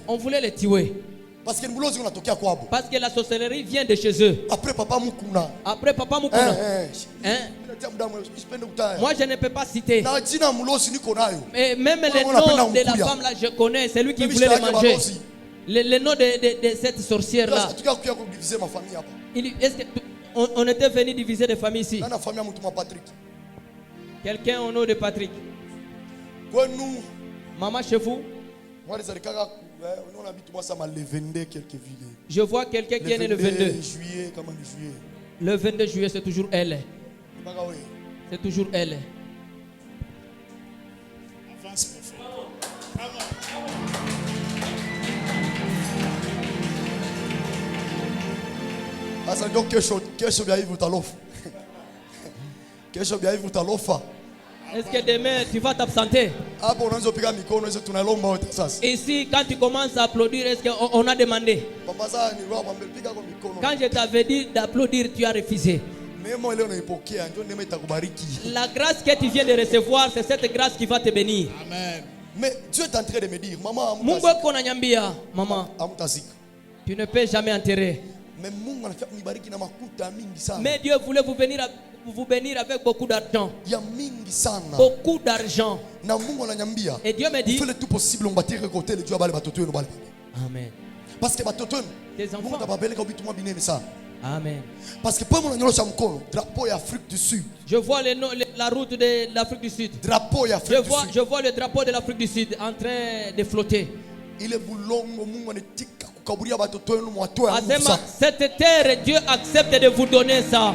On voulait les tuer. Parce que la sorcellerie vient de chez eux. Après Papa Mukuna. Moi je ne peux pas citer. Et même les noms de la femme là, je connais. C'est lui qui voulait les manger. Le nom de cette sorcière là. Est-ce qu'on était venu diviser des familles ici? Quelqu'un au nom de Patrick? Maman chez vous? Je vois quelqu'un qui est né le 22 juillet. Le 22 juillet, c'est toujours elle. C'est toujours elle. Avance, mon frère. Est-ce que demain tu vas t'absenter? Ici, quand tu commences à applaudir, est-ce qu'on a demandé? Quand je t'avais dit d'applaudir, tu as refusé. La grâce que tu viens de recevoir, c'est cette grâce qui va te bénir. Amen. Mais Dieu est en train de me dire, maman, tu ne peux jamais enterrer. Mais Dieu voulait vous bénir avec beaucoup d'argent. Beaucoup d'argent. Et Dieu me dit, fais le tout possible, on va tirer côté le Dieu. Amen. Parce que tes enfants. Amen. Parce que pour mon drapeau Afrique du Sud. Je vois la route de l'Afrique du Sud. Drapeau Afrique du Sud. Je vois le drapeau de l'Afrique du Sud en train de flotter. Il est boulongo cette terre, Dieu accepte de vous donner ça.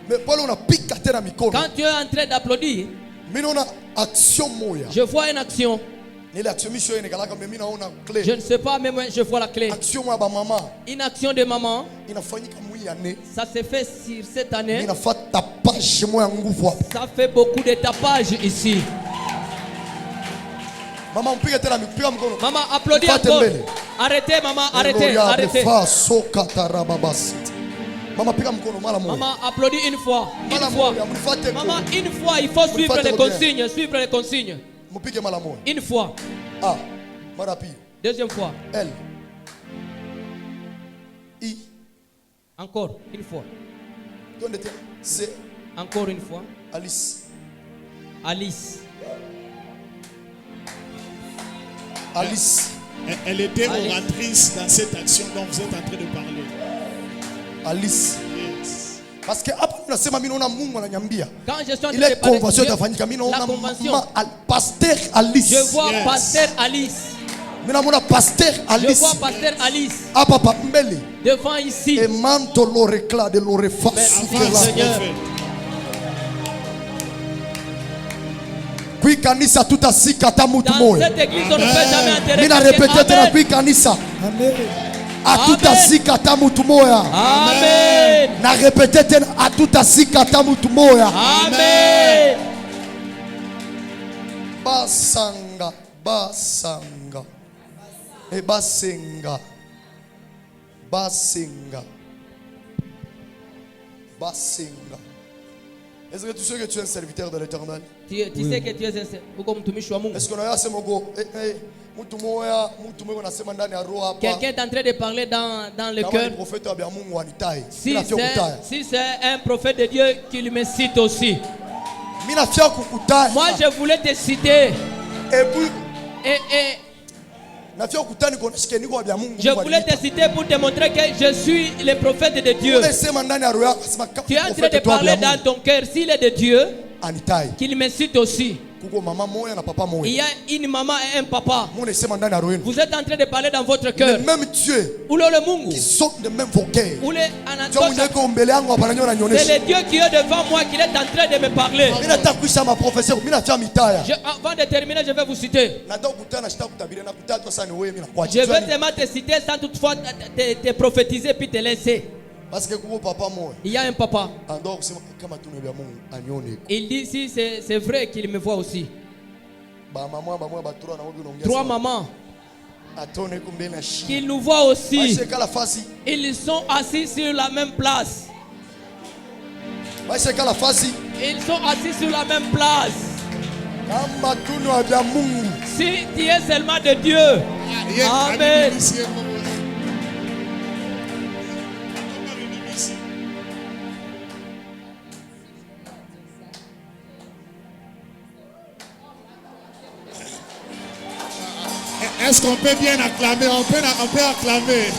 Mais quand tu es en train d'applaudir, je vois une action. Je ne sais pas, mais moi je vois la clé. Une action de maman. Ça s'est fait sur cette année. Ça fait beaucoup de tapage ici. Maman, applaudis encore. Arrêtez, maman, arrêtez. Maman, applaudis une fois. Maman, une fois, il faut suivre les consignes. Une fois. Deuxième fois. Elle. I. Encore une fois. C. Encore une fois. Alice. Elle était oratrice dans cette action dont vous êtes en train de parler. Alice. Yes. Parce que après quand je suis en train il est convention de parler la convention. Pasteur Alice. Je vois Pasteur Alice. Je vois Pasteur Alice. Papa Mbele. Devant ici. Et manto l'oréclat de l'oréface. Seigneur. Dans cette église, on ne peut jamais enterrer. Mina répété la kui kanisa. Atutasika tamutu moya. Amen. Na répété tena atutasika tamutu moya. Amen. Basanga. E basenga. Est-ce que tu sais que tu es un serviteur de l'Éternel? Tu sais que tu es un serviteur. Est-ce qu'on a quelqu'un est en train de parler dans le cœur? Si c'est un prophète de Dieu qu'il me cite aussi. Moi je voulais te citer. Je voulais te citer pour te montrer que je suis le prophète de Dieu. Tu es en train de parler dans ton cœur. S'il est de Dieu, qu'il me cite aussi. Il y a une maman et un papa. Vous êtes en train de parler dans votre cœur. Même Dieu qui sont de même vocabulaire. C'est le Dieu qui est devant moi qui est en train de me parler. Avant de terminer, je vais vous citer. Je vais seulement te citer sans toutefois te prophétiser puis te laisser. Parce que il y a un papa. Il dit si c'est vrai qu'il me voit aussi. 3 mamans qu'il nous voit aussi. Ils sont assis sur la même place. Ils sont assis sur la même place. Si tu es seulement de Dieu, Amen. Est-ce qu'on peut bien acclamer? On peut acclamer.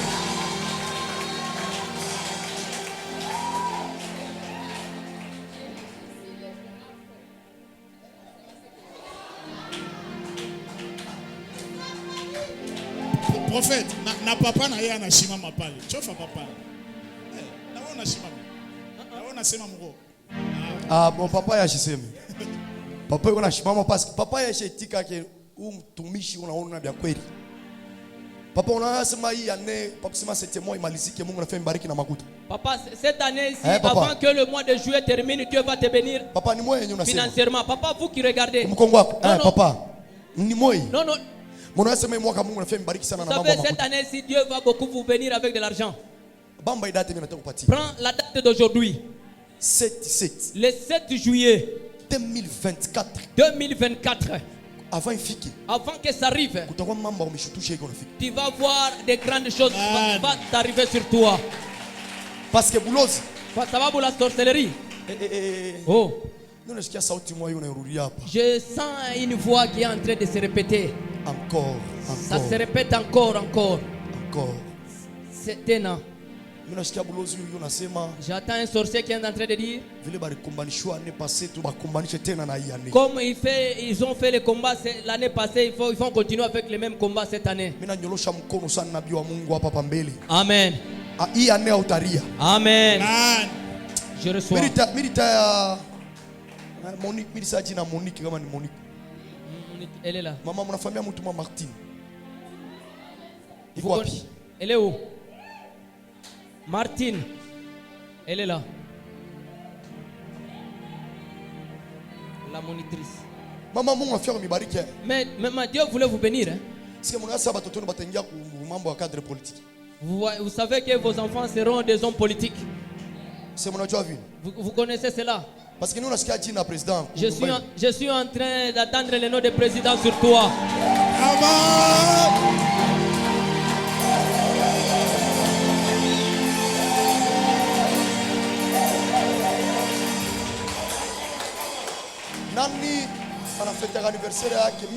Prophète, na papa na ya na shima mapale. Chofa papa. Na wana shima. Na wana sema mgo. Ah bon papa ya shiseme. Papa yuko na shimama parce que papa ya shetika ke mtumishi unaona vya kweli. Papa unasema hii année papa sema c'était moi imalizike Mungu anafanya mbariki na makuta. Papa cette année ici avant que le mois de juillet termine Dieu va te bénir. Papa ni moi yenyewe unasema. Financièrement papa vous qui regardez. Mkongo wako. Papa. Ni moi. Non non. Mon anasema mwaka Mungu anafanya mbariki sana na mambo. Vous savez cette année ici Dieu va beaucoup vous bénir avec de l'argent. Bamba date mimi nataka kupatia. Prends la date d'aujourd'hui. 7 Le 7 juillet 2024. 2024. Avant que ça arrive, tu vas voir des grandes choses qui vont t'arriver sur toi. Parce que ça va pour la sorcellerie. Oh. Je sens une voix qui est en train de se répéter. Encore. Ça se répète encore. C'est énorme. J'attends un sorcier qui est en train de dire comme ils ont fait le combat l'année passée, ils vont continuer avec le même combat cette année. Amen. Amen. Je reçois. Monique, elle est là. Maman, mon famille a Martine. Elle est où? Martine, elle est là. La monitrice. Maman, mon frère me barrique. Mais Dieu voulait vous bénir. Vous savez que vos enfants seront des hommes politiques. Vous connaissez cela? Parce que nous, on a président. Je suis en train d'attendre le nom du président sur toi. Amen. Nani ana fête anniversaire yake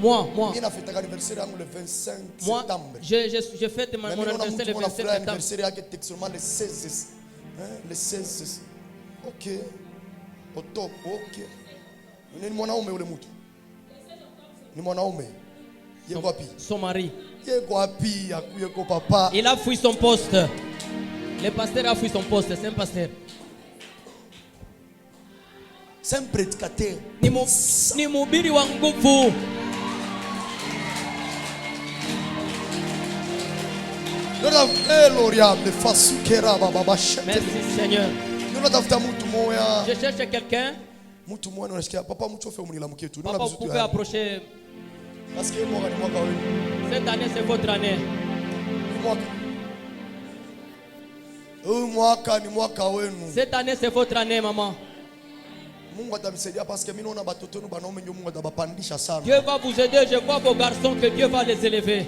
moi mimi fête anniversaire le 25 septembre. Je fête mon anniversaire le 25 septembre. Anniversaire yake seulement le 16 le 16. OK. Au top. OK. Ni mwanaume ule mtu. Ni mwanaume. Yeko wapi? Son mari. Yeko wapi? Yeko papa. Il a fui son poste. Le pasteur a fui son poste, c'est un pasteur. C'est un prédicateur. Ni mhubiri wa nguvu. Merci Seigneur. Je cherche quelqu'un. Papa, vous pouvez approcher. Cette année c'est votre année. Cette année c'est votre année, maman. Dieu va vous aider. Je vois vos garçons que Dieu va les élever.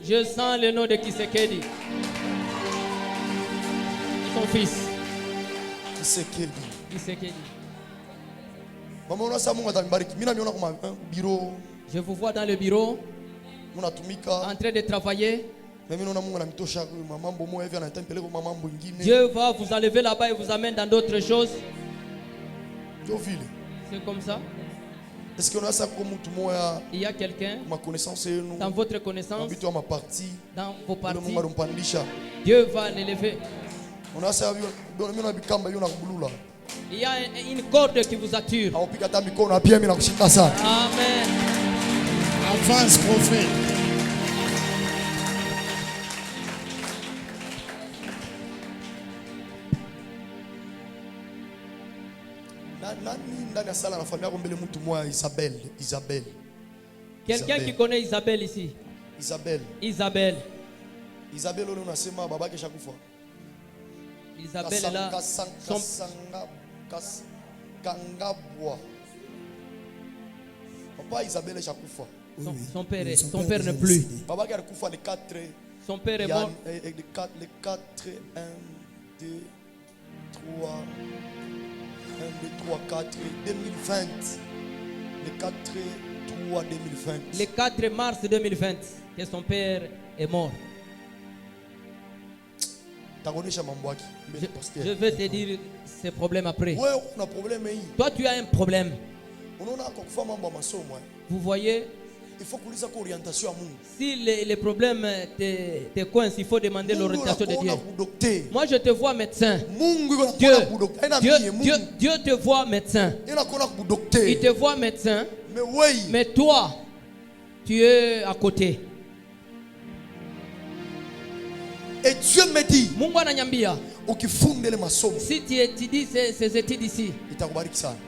Je sens le nom de Kisekedi. Son fils. Kisekedi. Je vous vois dans le bureau en train de travailler. Dieu va vous enlever là-bas et vous amène dans d'autres choses. C'est comme ça. Il y a quelqu'un dans votre connaissance, dans vos parties. Dieu va l'élever. Il y a une corde qui vous attire. Amen. Avance, prophète. Quelqu'un qui connaît Isabelle ici? Isabelle. Isabelle est là. Papa Isabelle Chakufa. Son père n'est plus. Son père est mort. Les 4, 1, 2, 3, 4, 2020. Le 4, 3, 2020. Le 4 mars 2020, que son père est mort. Je vais te dire ces problèmes après. Toi, tu as un problème. Vous voyez, si les problèmes te coincent, il faut demander l'orientation de Dieu. Moi, je te vois médecin. Dieu te voit médecin. Il te voit médecin. Mais toi, tu es à côté. Et Dieu me dit, si tu étudies ces études ici,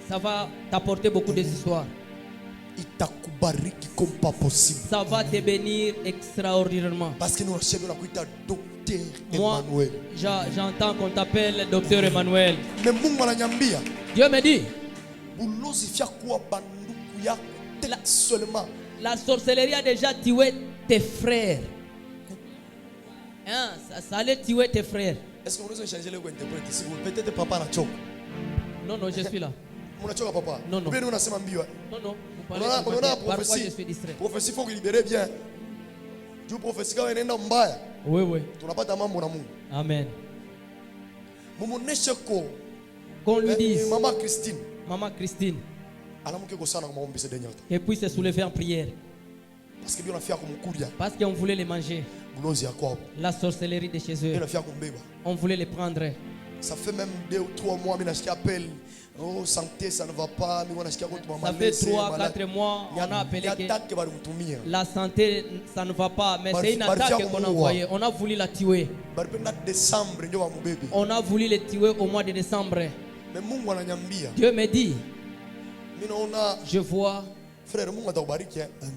ça va t'apporter beaucoup d'histoires. Ça va te bénir extraordinairement. Parce que nous recevons la docteur Emmanuel. J'entends qu'on t'appelle docteur Emmanuel. Mais Dieu me dit, la sorcellerie a déjà tué tes frères. Hein, ça allait tuer tes frères. Est-ce que vous nous changez le interprète ici? Peut-être papa n'a choc. Non, je suis là. Papa. Non. Non. Vous parlez de parfois je suis distrait. Prophétie, il faut libérer bien. Dieu prophétie quand on est mbaya. Oui. Tu n'as pas ta maman. Amen. Qu'on lui dise, Maman Christine, qu'elle puisse se soulever en prière. Parce qu'on voulait les manger. La sorcellerie de chez eux. On voulait les prendre. Ça fait même 2 ou 3 mois que je appelle. Oh, santé, ça ne va pas. Ça fait 3-4 mois, on a appelé que la santé, ça ne va pas. Mais c'est une attaque qu'on a envoyée. On a voulu la tuer. On a voulu les tuer au mois de décembre. Dieu me dit, je vois,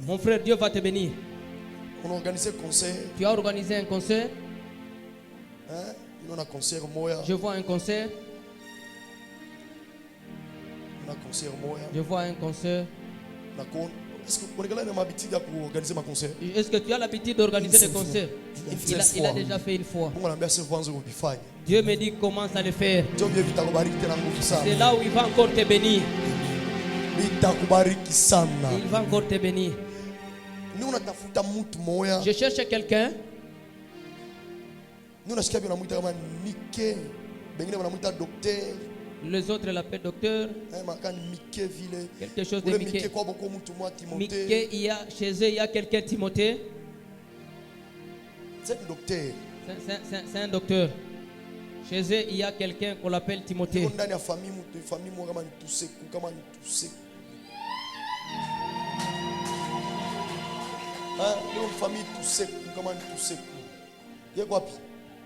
mon frère, Dieu va te bénir. Tu as organisé un concert. Je vois un concert. Je vois un concert. Est-ce que tu as l'habitude d'organiser des concerts? Il a déjà fait une fois. Dieu me dit commence à le faire. C'est là où il va encore te bénir. Il va encore te bénir. Je cherche quelqu'un. Les autres l'appellent docteur. Quelque chose de Mickey. Mickey, chez eux, il y a quelqu'un, Timothée. C'est un docteur. Chez eux, il y a quelqu'un qu'on l'appelle Timothée.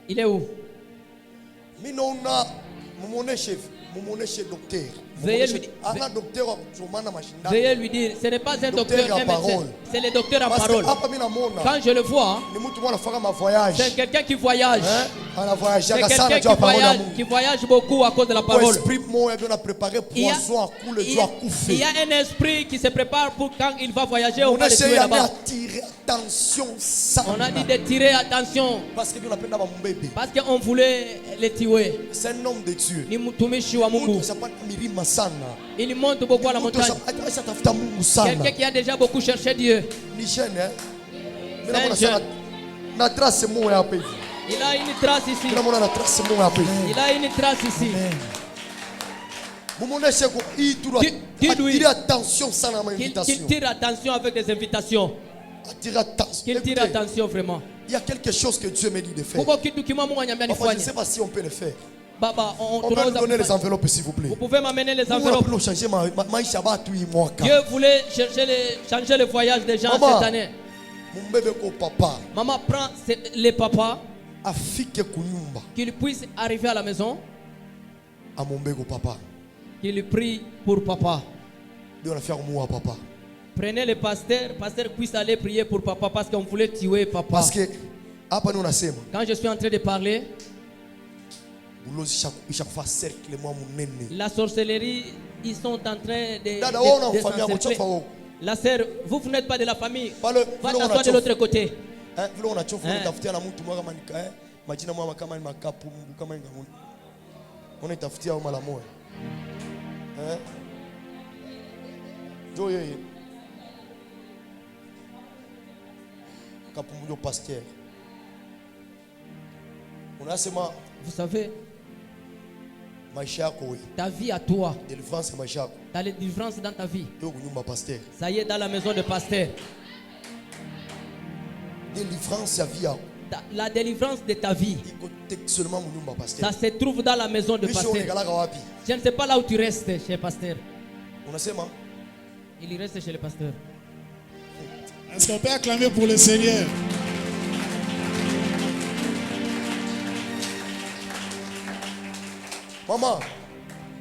Il est où? Veuillez lui dire, ce n'est pas un docteur, un médecin, c'est le docteur en parole. Quand je le vois, c'est quelqu'un qui voyage. C'est quelqu'un qui voyage beaucoup à cause de la parole. Il y a un esprit qui se prépare pour quand il va voyager, on va le tuer là-bas. On a dit de tirer attention. Parce qu'on voulait les tuer. C'est un homme de Dieu. Il monte beaucoup à la montagne. Quelqu'un qui a déjà beaucoup cherché Dieu. C'est un jeune. Il a une trace ici. Il a une trace ici. Dis-lui qu'il tire attention avec des invitations. Qu'il tire attention vraiment. Il y a quelque chose que Dieu me dit de faire. Papa, je ne sais pas si on peut le faire. On peut me donner les enveloppes s'il vous plaît. Vous pouvez m'amener les enveloppes. Dieu voulait changer le voyage des gens cette année. Maman prend les papas. Qu'il puisse arriver à la maison. Qu'il prie pour papa. Prenez le pasteur puisse aller prier pour papa parce qu'on voulait tuer papa. Parce que quand je suis en train de parler, la sorcellerie, ils sont en train de s'encercler. La sœur, vous n'êtes pas de la famille. Va t'asseoir de l'autre côté. Pasteur. Vous savez, ta vie à toi, ta délivrance dans ta vie, ça y est, dans la maison de pasteur. La délivrance de ta vie, ça se trouve dans la maison de pasteur. Je ne sais pas là où tu restes chez pasteur. Il reste chez le pasteur. Est-ce qu'on peut acclamer pour le Seigneur?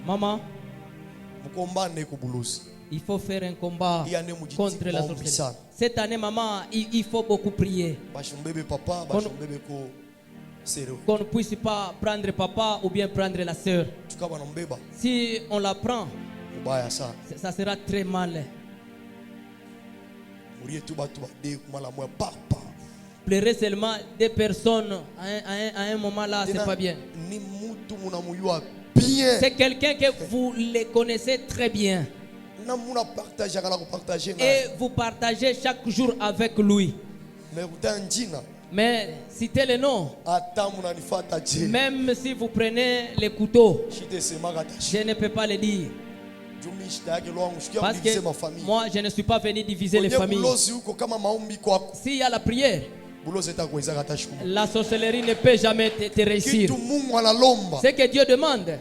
Maman, il faut faire un combat contre la sorcellerie. Cette année, maman, il faut beaucoup prier. Qu'on ne puisse pas prendre papa ou bien prendre la sœur. Si on la prend, ça sera très mal. Pleurer seulement des personnes à un moment là, c'est pas bien. C'est quelqu'un que vous les connaissez très bien. Et vous partagez chaque jour avec lui. Mais citez le nom. Même si vous prenez les couteaux, je ne peux pas le dire. Parce que moi, je ne suis pas venu diviser les familles. S'il y a la prière, la sorcellerie ne peut jamais te réussir. Ce que Dieu demande,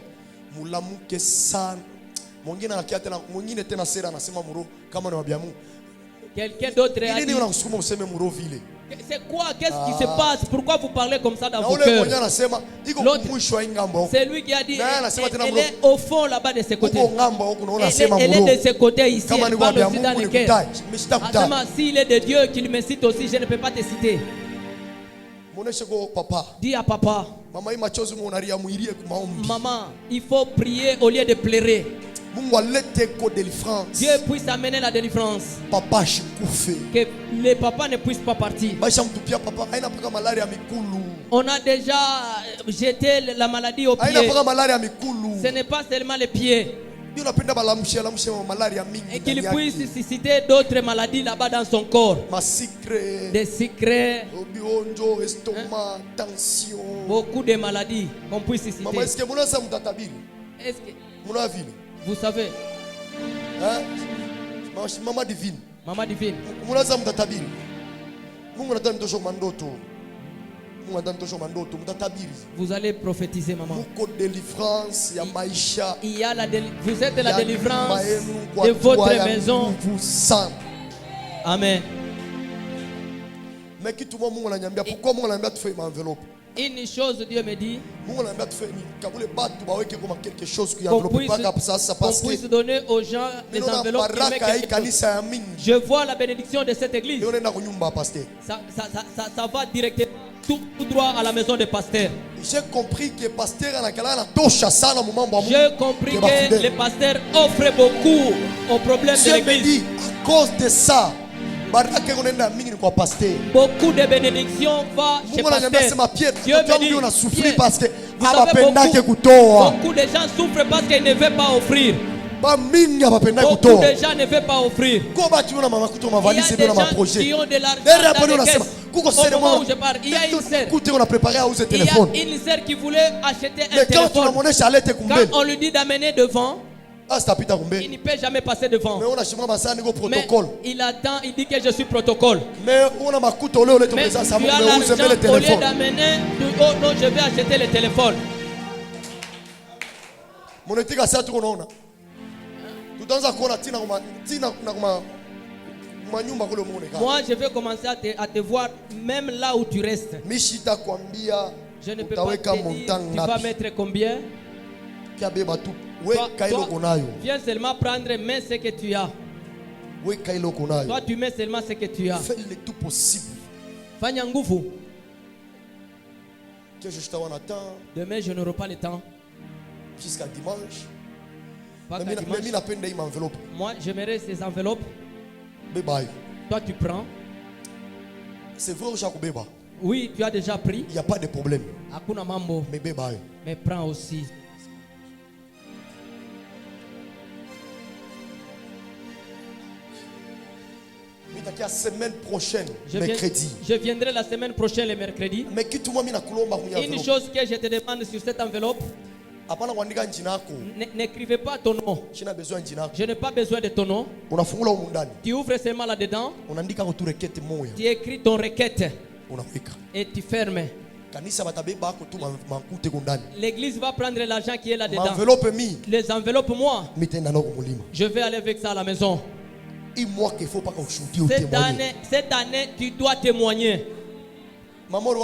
quelqu'un d'autre a dit, c'est quoi? Qu'est-ce qui se passe? Pourquoi vous parlez comme ça dans vos cœurs? L'autre, c'est lui qui a dit, elle est au fond là-bas de ce côté. Elle est de ce côté ici. Elle parle aussi dans le cœur. S'il est de Dieu qu'il me cite aussi, je ne peux pas te citer. Dis à papa, maman, il faut prier au lieu de pleurer. Dieu puisse amener la délivrance. Que les papas ne puissent pas partir. On a déjà jeté la maladie au pied. Ce n'est pas seulement les pieds. Et qu'il puisse susciter d'autres maladies là-bas dans son corps. Des secrets, beaucoup de maladies qu'on puisse susciter. Est-ce que vous savez, Maman divine. Maman divine. Vous allez prophétiser, maman. Il y a vous êtes la délivrance de votre maison. Amen. Une chose, Dieu me dit, qu'on puisse donner aux gens des enveloppes qui mettent quelque chose. Je vois la bénédiction de cette église. Ça va directement tout droit à la maison des pasteurs. J'ai compris que le pasteur offre beaucoup aux problèmes de l'église. À cause de ça, beaucoup de bénédictions vont chez pasteur. Dieu me dit, beaucoup de gens souffrent parce qu'ils ne veulent pas offrir. Beaucoup de gens ne veulent pas offrir. Il y a des gens qui ont de l'argent dans les caisses. Au moment où je parle, il y a une sœur qui voulait acheter un téléphone. Quand on lui dit d'amener devant, il ne peut jamais passer devant. Mais il attend, il dit que je suis protocole. Mais tu as l'argent, au lieu d'amener, oh non, je vais acheter le téléphone. Moi, je vais commencer à te voir même là où tu restes. Je ne peux pas te dire, tu vas mettre combien? Toi, viens seulement prendre, mets ce que tu as. Toi, tu mets seulement ce que tu as. Fais le tout possible. Fanya nguvu. Demain, je n'aurai pas le temps. Jusqu'à dimanche. Moi, j'aimerais ces enveloppes. Toi tu prends. C'est vrai au Jacobeba. Oui, tu as déjà pris. Il n'y a pas de problème. Hakuna mambo. Mais prends aussi. La semaine prochaine, mercredi. Je viendrai la semaine prochaine, le mercredi. Une chose que je te demande sur cette enveloppe. N'écrivez pas ton nom. Je n'ai pas besoin de ton nom. Tu ouvres seulement là-dedans. Tu écris ton requête. Et tu fermes. L'église va prendre l'argent qui est là-dedans. Les enveloppes, moi. Je vais aller avec ça à la maison. Cette année, tu dois témoigner. Maman,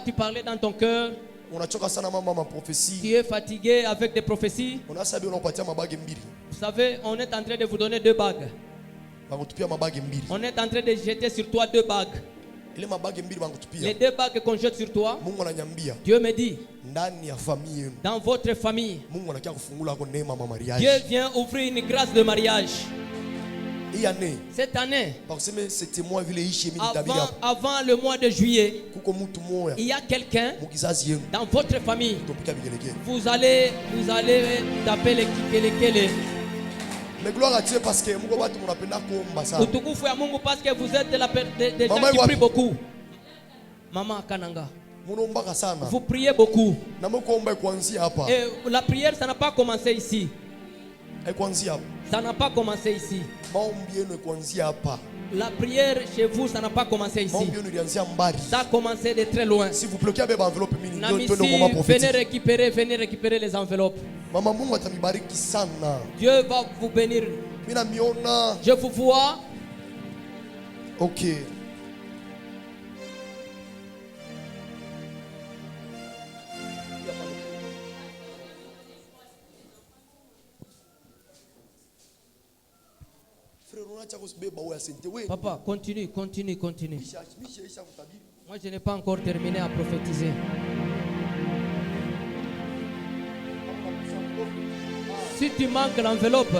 tu parlais dans ton cœur. Tu es fatigué avec des prophéties. Vous savez, on est en train de vous donner 2 bagues. On est en train de jeter sur toi 2 bagues. Les 2 bagues qu'on jette sur toi, Dieu me dit, dans votre famille, Dieu vient ouvrir une grâce de mariage. Cette année, avant le mois de juillet, il y a quelqu'un dans votre famille. Vous allez taper les. Mais gloire à Dieu parce que parce que vous êtes des gens qui prient beaucoup. Maman Kananga, vous priez beaucoup. Et la prière, ça n'a pas commencé ici. Ça n'a pas commencé ici. La prière chez vous, ça n'a pas commencé ici. Ça a commencé de très loin. S'il vous plaît, venez récupérer les enveloppes. Dieu va vous bénir. Je vous vois. Ok. Papa, continue. Moi, je n'ai pas encore terminé à prophétiser. Si tu manques l'enveloppe,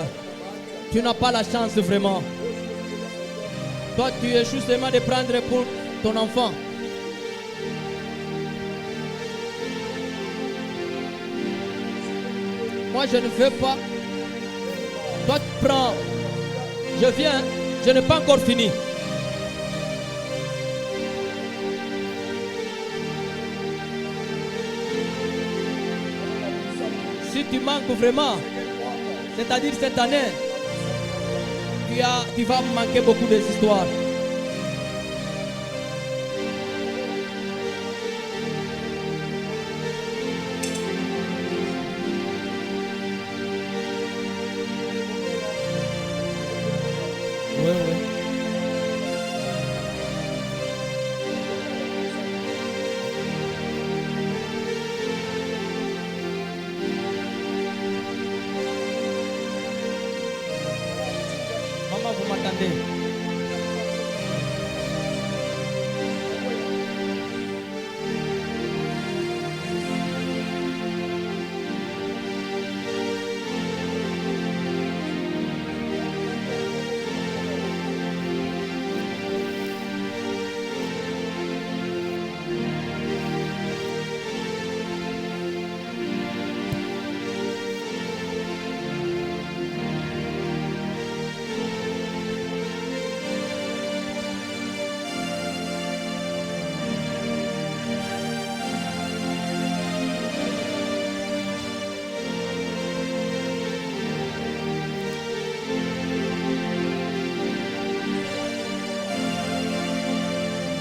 tu n'as pas la chance vraiment. Toi, tu es justement de prendre pour ton enfant. Moi, je ne veux pas. Toi, tu prends. Je viens, je n'ai pas encore fini. Si tu manques vraiment, c'est-à-dire cette année, tu vas manquer beaucoup des histoires. Maman, vous m'entendez?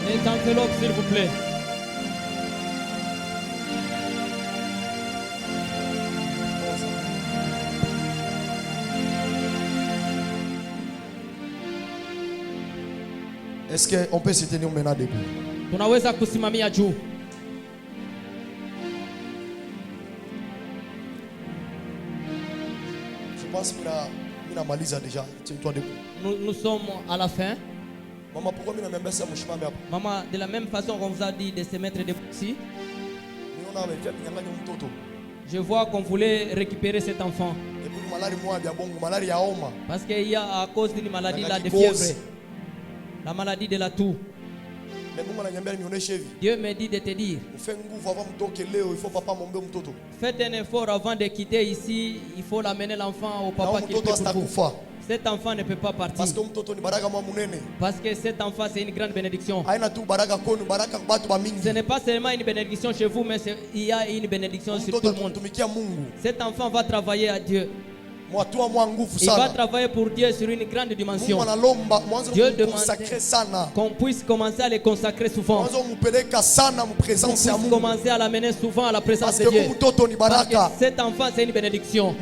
Les enveloppes, s'il vous plaît. Est-ce qu'on peut se tenir maintenant debout? Tunaweza kusimamia juu. Je pense que nous avons déjà. Tiens-toi debout. Nous sommes à la fin. Maman, pourquoi nous avons mis Maman, de la même façon qu'on vous a dit de se mettre debout ici, je vois qu'on voulait récupérer cet enfant. Parce qu'il y a à cause d'une maladie là de fièvre. La maladie de la toux. Dieu me dit de te dire, faites un effort avant de quitter ici. Il faut l'amener l'enfant au papa qui peut pour vous. Cet enfant ne peut pas partir. Parce que cet enfant c'est une grande bénédiction. Ce n'est pas seulement une bénédiction chez vous, mais il y a une bénédiction sur tout le monde. Cet enfant va travailler à Dieu. Il va travailler pour Dieu sur une grande dimension. Dieu demande qu'on puisse commencer à les consacrer souvent. Qu'on puisse commencer à l'amener souvent à la présence de Dieu. Parce que cet enfant c'est une bénédiction.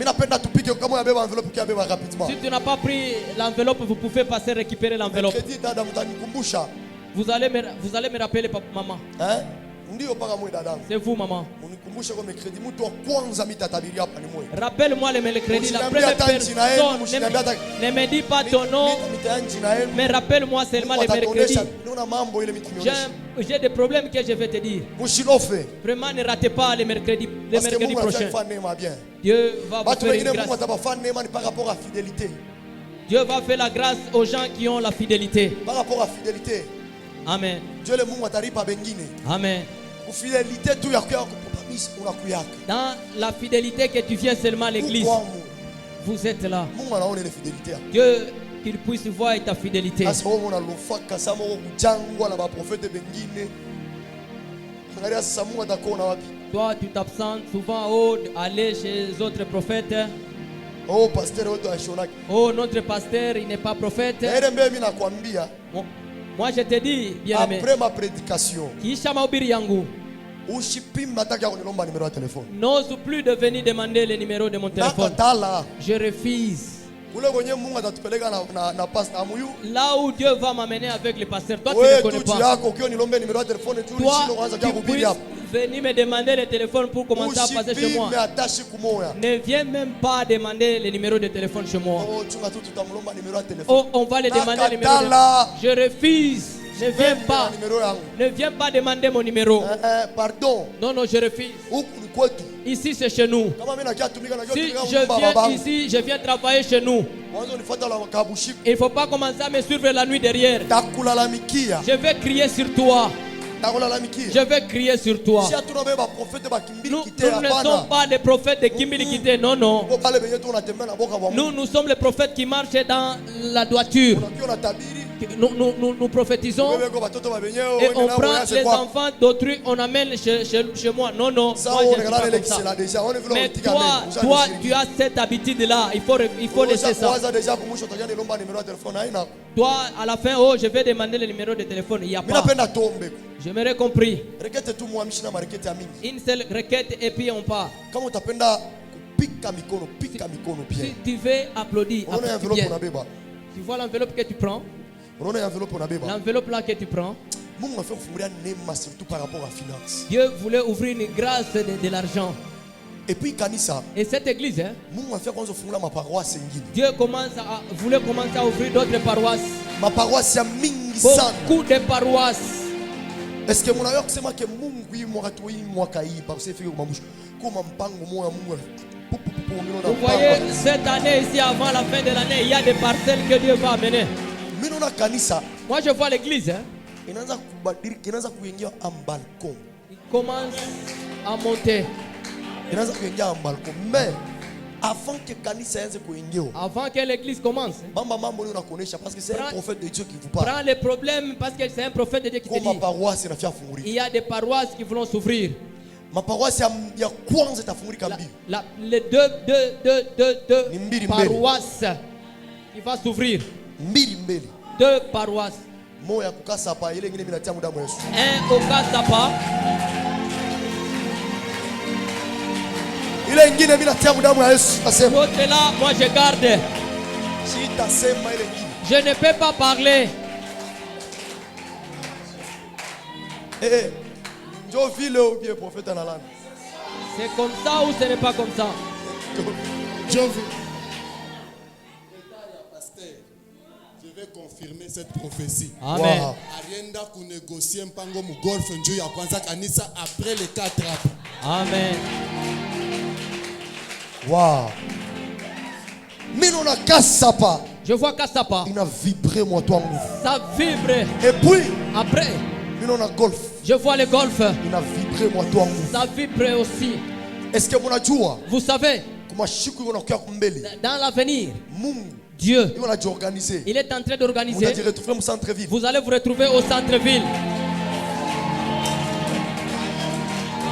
Si tu n'as pas pris l'enveloppe, vous pouvez passer récupérer l'enveloppe. Vous allez me rappeler, papa, maman. C'est vous, maman. Rappelle-moi le mercredi. La première personne ne me dit pas ton nom, mais rappelle-moi seulement le mercredi. J'ai des problèmes que je vais te dire. Vraiment, ne ratez pas le mercredi prochain. Dieu va vous faire une grâce. Dieu va faire la grâce aux gens qui ont la fidélité. Par rapport à fidélité. Amen. Amen. Dans la fidélité que tu viens seulement à l'église, vous êtes là. Dieu, qu'il puisse voir ta fidélité. Toi, tu t'absentes souvent aller chez les autres prophètes. Oh, pasteur, oh, notre pasteur, il n'est pas prophète. Moi, je te dis, bien aimé, après ma prédication, n'ose plus de venir demander le numéro de mon téléphone. Je refuse. Là où Dieu va m'amener avec le pasteur, toi tu ne connais pas. Toi, tu puisses venir me demander le téléphone pour commencer à passer chez moi. Ne viens même pas demander le numéro de téléphone chez moi. Oh, on va le demander le numéro. Je refuse. Ne viens pas. Ne viens pas demander mon numéro. Pardon. Non, je refuse. Ici c'est chez nous. Si je viens ici, je viens travailler chez nous. Il ne faut pas commencer à me suivre la nuit derrière. Je vais crier sur toi. Je vais crier sur toi. Nous ne sommes pas des prophètes de Kimbilikité. Non. Nous sommes les prophètes qui marchent dans la droiture. Nous prophétisons et on prend les enfants d'autrui, on amène chez moi. Non, moi je ne suis pas comme ça. Mais toi, tu as cette habitude-là. Il faut laisser ça. Toi, à la fin, je vais demander le numéro de téléphone. Il n'y a pas. Je m'aurais compris. Une seule requête et puis on part. Si tu veux applaudir, tu vois l'enveloppe que tu prends. L'enveloppe là que tu prends. Dieu voulait ouvrir une grâce de l'argent. Et cette église, Dieu voulait commencer à ouvrir d'autres paroisses. Beaucoup de paroisses. Est-ce que vous voyez, cette année ici, avant la fin de l'année, il y a des parcelles que Dieu va amener. Moi je vois l'église. Il commence à monter. Mais avant que l'église commence, parce que c'est un prophète de Dieu qui vous parle. Prends les problèmes parce que c'est un prophète de Dieu qui te dit. Il y a des paroisses qui vont s'ouvrir. Ma paroisse il y a quoi c'est les deux paroisses qui vont s'ouvrir. 2 paroisses. Un au Kasapa. L'autre là, moi je garde. Je ne peux pas parler. C'est comme ça ou ce n'est pas comme ça? Je vais confirmer cette prophétie. Amen. Après les 4 apres. Amen. Wow. Je vois Kassapa. Il a vibré, moi, toi. Ça vibre. Et puis, après, golf. Je vois le golf. Il a vibré, moi, toi. Ça vibre aussi. Est-ce que vous savez, dans l'avenir, Dieu, il est en train d'organiser. Vous allez vous retrouver au centre-ville.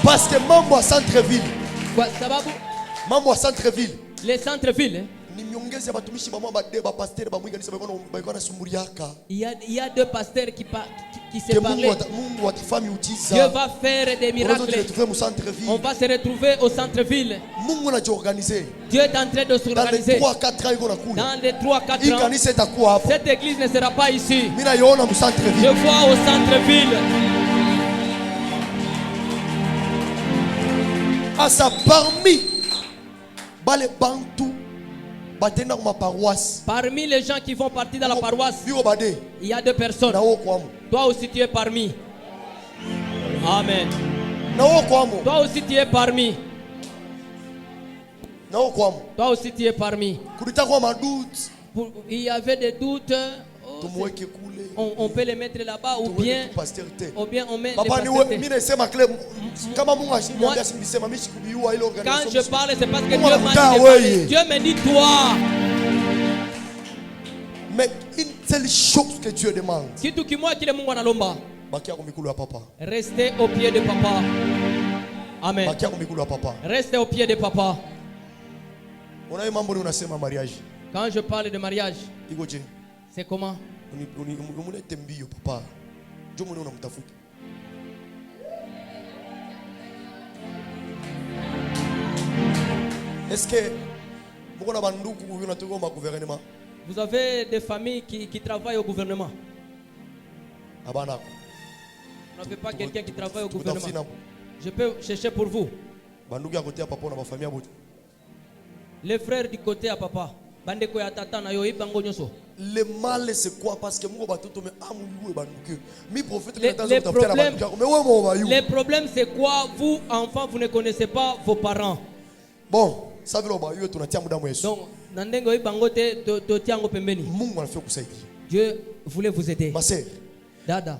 Parce que membre à centre-ville. Quoi, ça va vous? Membre à centre-ville. Les centres-villes. Il y a deux pasteurs qui se parlent. Dieu va faire des miracles. On va se retrouver au centre-ville. Dieu est en train de s'organiser. Dans les 3-4 ans, cette église ne sera pas ici. Je vois au centre-ville. À sa parmi les Bantou. Parmi les gens qui vont partir dans la paroisse, il y a 2 personnes. Toi aussi tu es parmi. Amen. Toi aussi tu es parmi. Toi aussi tu es parmi. Il y avait des doutes. On peut les mettre là-bas ou bien on met les pasteurs. Quand je parle, c'est parce que Dieu m'a dit. Dieu me dit toi. Mais une seule chose que Dieu demande. Restez au pied de papa. Amen. Restez au pied de papa. Quand je parle de mariage, c'est comment? Est-ce que vous avez des familles qui travaillent au gouvernement? Vous n'avez pas quelqu'un qui travaille au gouvernement? Je peux chercher pour vous. Les frères du côté à papa. Le mal c'est quoi? Parce que les problèmes c'est quoi? Vous enfants, vous ne connaissez pas vos parents. Bon, donc Dieu voulait vous aider. Dada,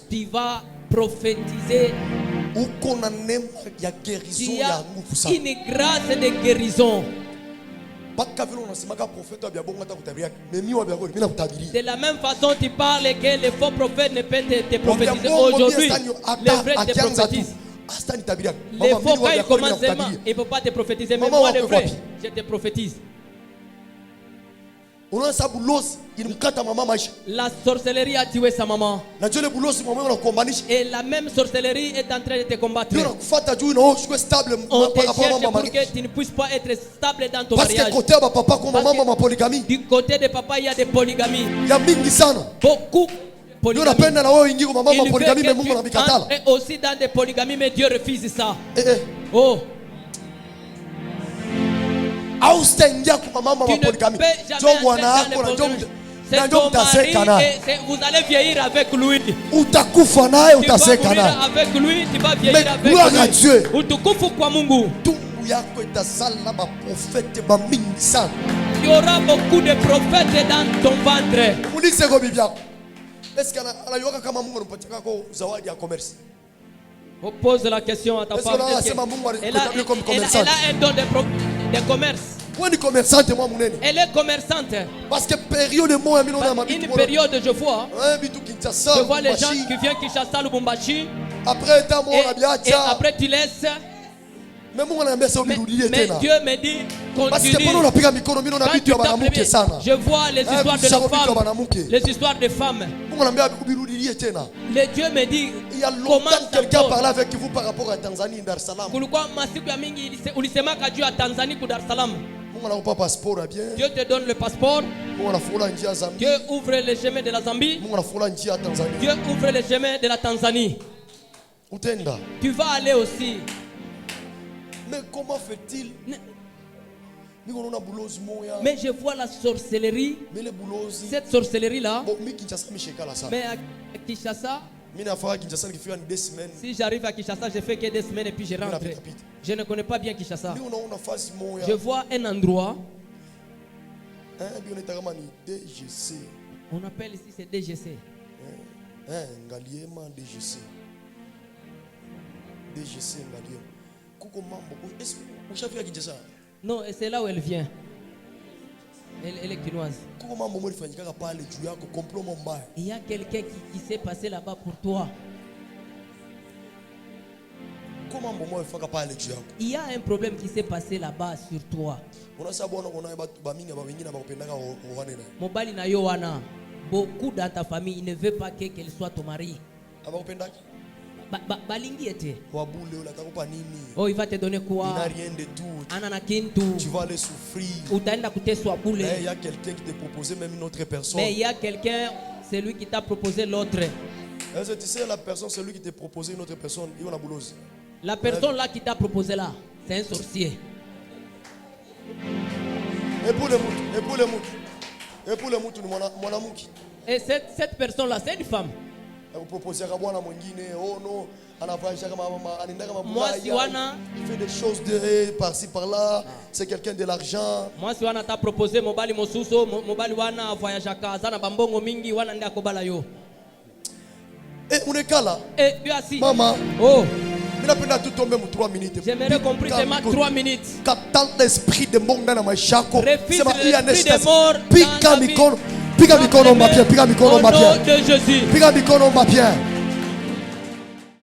tu vas prophétiser. Il y a une grâce de guérison. De la même façon tu parles que les faux prophètes ne peuvent te prophétiser. Aujourd'hui, les vrais te prophétisent. Les faux, quand ils commencent seulement, ils ne peuvent pas te prophétiser. Mais moi, les vrais, je te prophétise. La sorcellerie a tué sa maman. Et la même sorcellerie est en train de te combattre. On te cherche pour que tu ne puisses pas être stable dans ton mariage. Du côté de papa, il y a des polygamies. Beaucoup. Il veut que tu entres aussi dans des polygamies, mais Dieu refuse ça. Oh. Tu ne peux jamais entrer dans les c'est ton mari et vous allez vieillir avec lui. Tu vas mourir avec lui, tu vas vieillir avec lui. Utukufu kwa Mungu. Il y aura beaucoup de prophètes dans ton ventre. On pose la question à ta femme. Elle a un don de commerce. Elle est commerçante. Parce que période de moi, une période je vois les gens qui viennent Kinshasa, Lubumbashi. Et après tu laisses. Mais Dieu me dit continue. Je vois les histoires de la femme, les histoires des femmes. Le Dieu me dit il y a longtemps quelqu'un parlait avec vous par rapport à Tanzanie, Dar es Salaam. Dieu te donne le passeport. Dieu ouvre le chemin de la Zambie. Dieu ouvre le chemin de la Tanzanie. Tu vas aller aussi. Mais comment fait-il? Mais je vois la sorcellerie. Cette sorcellerie là. Mais à Kinshasa, Si j'arrive à Kinshasa, je fais que 2 semaines et puis je rentre. Je ne connais pas bien Kinshasa. Je vois un endroit. On appelle ici c'est DGC. Non, c'est là où elle vient. Elle est quinoise. Il y a quelqu'un qui s'est passé là-bas pour toi. Il y a un problème qui s'est passé là-bas sur toi. Mobali na yo wana. Beaucoup dans ta famille, il ne veut pas qu'elle soit ton mari. Balingi ete. Oh, il va te donner quoi? Il n'a rien de tout. Anana kintu. Tu vas aller souffrir. Utaenda kuteswa bule. Mais il y a quelqu'un qui t'a proposé même une autre personne. Mais il y a quelqu'un, c'est lui qui t'a proposé l'autre. Tu sais la personne, c'est lui qui t'a proposé une autre personne. Il a boulose. La personne là qui t'a proposé là, c'est un sorcier. Et pour le mout, et cette personne là, c'est une femme. Moi si wana, il fait des choses par-ci par-là. C'est quelqu'un de l'argent. Moi si wana t'a proposé mobali mosuso, mobali wana voyage à casa na bambongo mingi wana nda kobala yo. Et on est là. Et lui assis. Maman. Oh. Trois minutes. J'aimerais compris seulement 3 minutes. Quand l'esprit de mort dans ma chaco. Refuse l'esprit de mort. Pica mi kono ma bien. Au nom de Jésus. Pica mi kono ma bien.